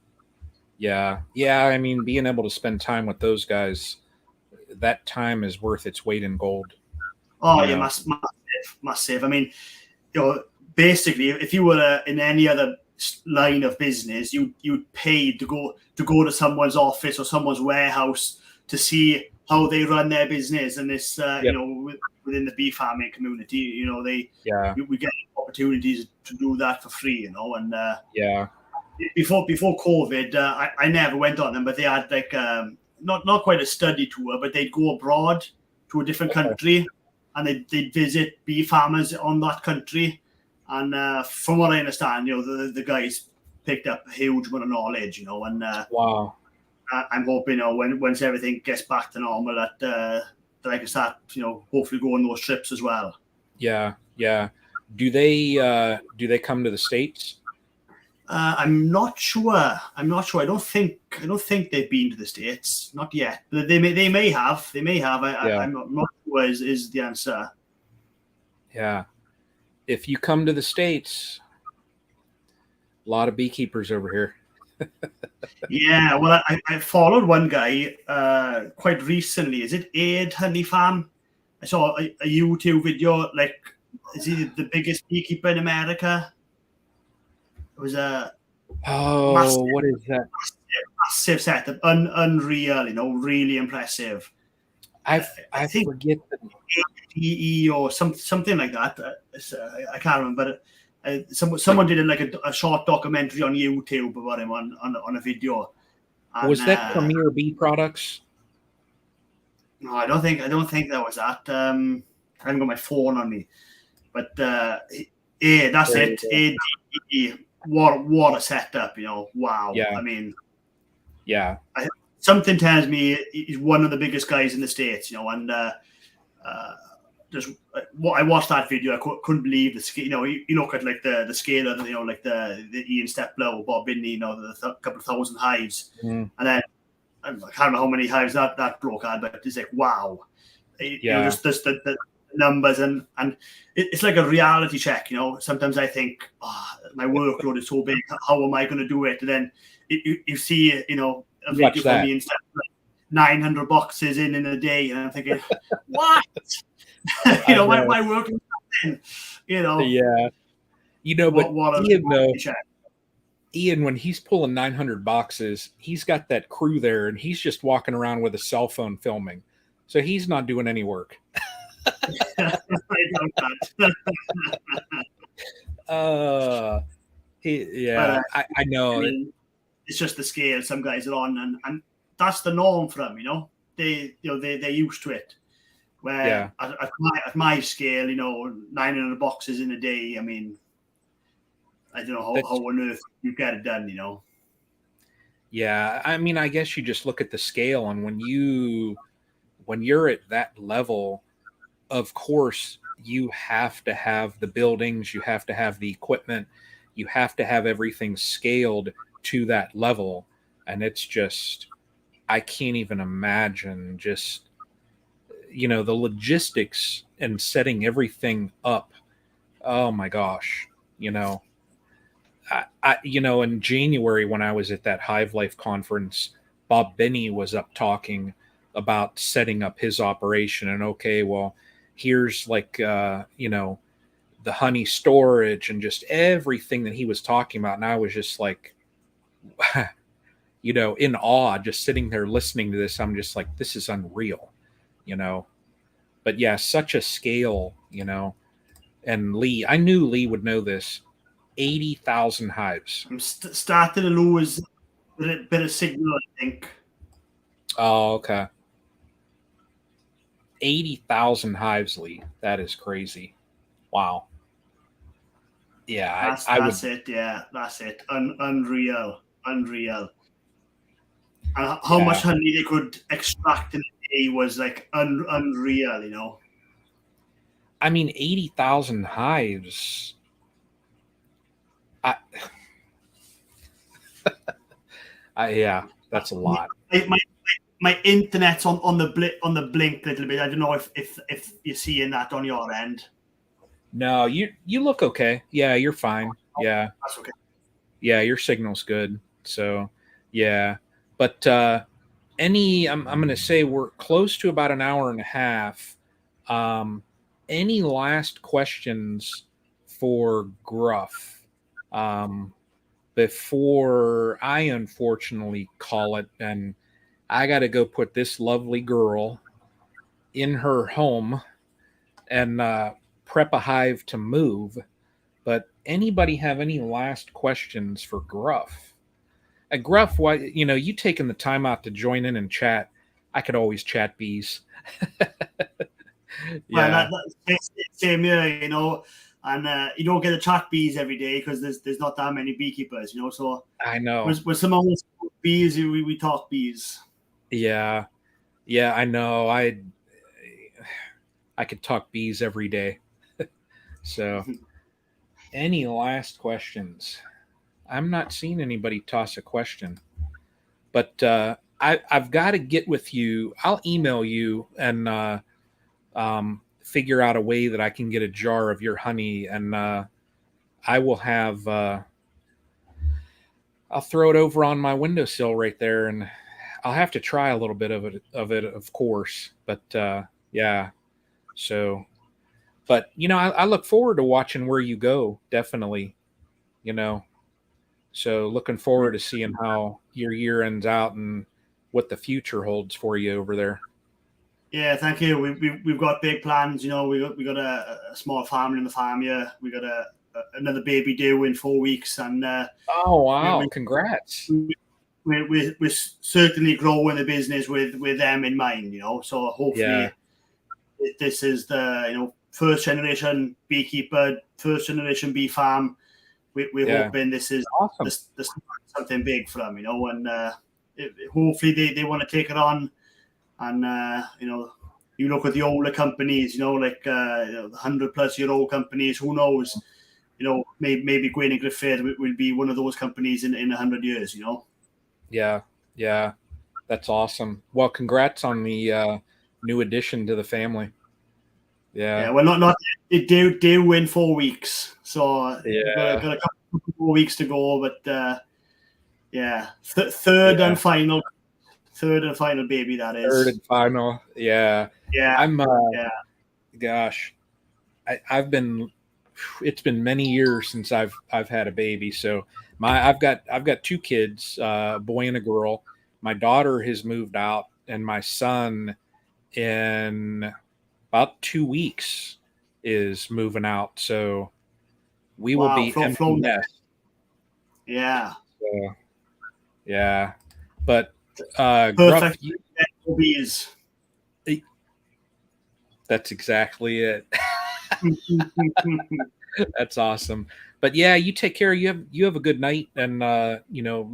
I mean, being able to spend time with those guys, that time is worth its weight in gold. Oh yeah, massive. I mean, basically, if you were in any other line of business, you'd pay to go to someone's office or someone's warehouse to see how they run their business. And this, within the bee farming community, we get opportunities to do that for free, and Before COVID, I never went on them, but they had like not quite a study tour, but they'd go abroad to a different country, and they'd visit bee farmers on that country. And from what I understand, the guys picked up a huge amount of knowledge, and wow. I'm hoping, once everything gets back to normal, that I can start, hopefully go on those trips as well. Yeah. Do they come to the States? I'm not sure. I don't think they've been to the States. Not yet. But they may have. I'm not sure is the answer. Yeah. If you come to the States, a lot of beekeepers over here. Yeah. Well, I followed one guy quite recently. Is it Aid Honey Farm? I saw a YouTube video. Like, is he the biggest beekeeper in America? It was a Oh, massive, what is that? massive setup, unreal. Really impressive. I I think forget the ADE or something like that. I can't remember. But someone did like a short documentary on YouTube about him on a video. And was that Premier Bee Products? no, I don't think that was that. I haven't got my phone on me, but yeah, that's There you it. go. ADE. What a setup, Wow. Yeah, I mean, yeah. something tells me he's one of the biggest guys in the States, and just what I watched that video, I couldn't believe the scale. You look at like the scale of like the Ian Steplow or Bob Binney, the couple of thousand hives, Mm, and then I can't remember how many hives that bloke had, but it's like wow, yeah. just the numbers and it's like a reality check. Sometimes I think, my workload is so big, how am I going to do it? And then you see a video Watch from that. me instead of 900 boxes in a day, and I'm thinking, what? I know. my work is nothing. Yeah. But What a Ian, though, check. Ian, when he's pulling 900 boxes, he's got that crew there and he's just walking around with a cell phone filming. So he's not doing any work. I know Uh, but I I know that. mean, it's just the scale some guys are on, and that's the norm for them. They're used to it. Where Yeah. at my scale, 900 boxes in a day. I mean, I don't know That's, how on earth you get it done. yeah. I mean, I guess you just look at the scale, and when you're at that level, of course, you have to have the buildings, you have to have the equipment, you have to have everything scaled to that level. And it's just, I can't even imagine just, the logistics and setting everything up. Oh my gosh. You know, in January when I was at that Hive Life conference, Bob Binney was up talking about setting up his operation. And okay, well, here's like, the honey storage and just everything that he was talking about. And I was just like, in awe, just sitting there listening to this. I'm just like, this is unreal, you know. But yeah, such a scale, And Lee, I knew Lee would know this. 80,000 hives. I'm starting to lose a bit of signal, I think. Oh, okay. 80,000 hives, Lee. That is crazy. Wow. Yeah, I would. That's it. Yeah, that's it. Unreal. And how much Yeah. honey they could extract in a day was like unreal. I mean, 80,000 hives. I, yeah, that's a lot. My internet's on the blink a little bit. I don't know if you're seeing that on your end. No, you look okay. Yeah, you're fine. Yeah. That's okay. Yeah, your signal's good. So, yeah. But I'm going to say we're close to about an hour and a half. Um, any last questions for Gruff before I unfortunately call it? And I got to go put this lovely girl in her home and prep a hive to move. But anybody have any last questions for Gruff? Gruff, why you taking the time out to join in and chat? I could always chat bees. Well, Yeah, that's same here, and you don't get to chat bees every day because there's not that many beekeepers, So I know. with some of us bees, we talk bees. Yeah, yeah, I know. I could talk bees every day. So, any last questions? I'm not seeing anybody toss a question, but I've got to get with you. I'll email you and figure out a way that I can get a jar of your honey, and I will have. I'll throw it over on my windowsill right there, and I'll have to try a little bit of course. But yeah, so. But I look forward to watching where you go. Definitely, you know. So looking forward to seeing how your year ends out and what the future holds for you over there. Yeah, thank you. We've got big plans. You know, we got a small family in the farm here. We got another baby due in 4 weeks, and Oh we, wow! we, Congrats. we're certainly growing the business with them in mind. You know, so Yeah, hopefully this is the first generation beekeeper, first generation bee farm. We're yeah. hoping this is Awesome. this something big for them. You know, and hopefully they want to take it on. And you look at the older companies, like the 100-plus-year-old companies. Who knows? Maybe Gwenyn Gruffydd will be one of those companies in 100 years. Yeah, yeah. That's awesome. Well, congrats on the new addition to the family. Yeah. Yeah, Well, not it do win 4 weeks, so we've got yeah. a couple more weeks to go. But yeah, Yeah. third and final baby that Third is. and final. Yeah. Yeah, I'm yeah. gosh, I've been it's been many years since I've had a baby. So I've got two kids, a boy and a girl. My daughter has moved out, and my son in about 2 weeks is moving out. So we will Wow, be empty flown. nest. Yeah, So, yeah, but Gruff, perfect. Bees. that's exactly it. That's awesome. But yeah, you take care. You have a good night, and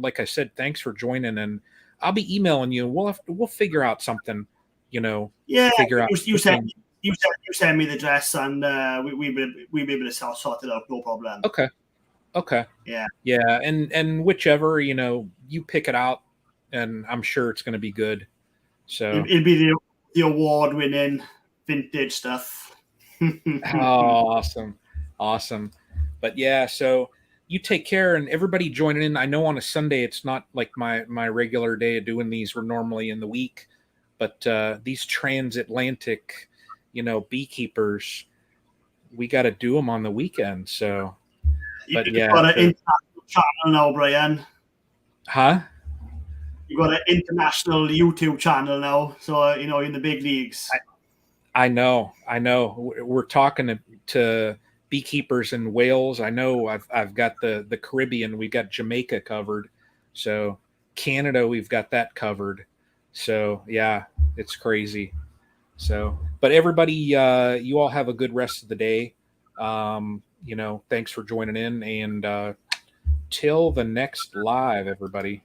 like I said, thanks for joining. And I'll be emailing you. We'll figure out something. Yeah, Figure out. you send me the dress, and we be able to sort it out. No problem. Okay. Okay. Yeah, Yeah, and whichever you pick it out, and I'm sure it's going to be good. So it'll be the award-winning vintage stuff. awesome, awesome. But yeah, so you take care, and everybody joining in. I know on a Sunday it's not like my regular day of doing these. We're normally in the week, but these transatlantic, beekeepers, we got to do them on the weekend. So, but You've yeah, got an international channel now, Brian. huh? You've got an international YouTube channel now, so you're in the big leagues. I know. We're talking to beekeepers in Wales. I know. I've got the Caribbean. We've got Jamaica covered. So Canada, we've got that covered. So yeah, it's crazy. So, but everybody, you all have a good rest of the day. Thanks for joining in, and till the next live, everybody.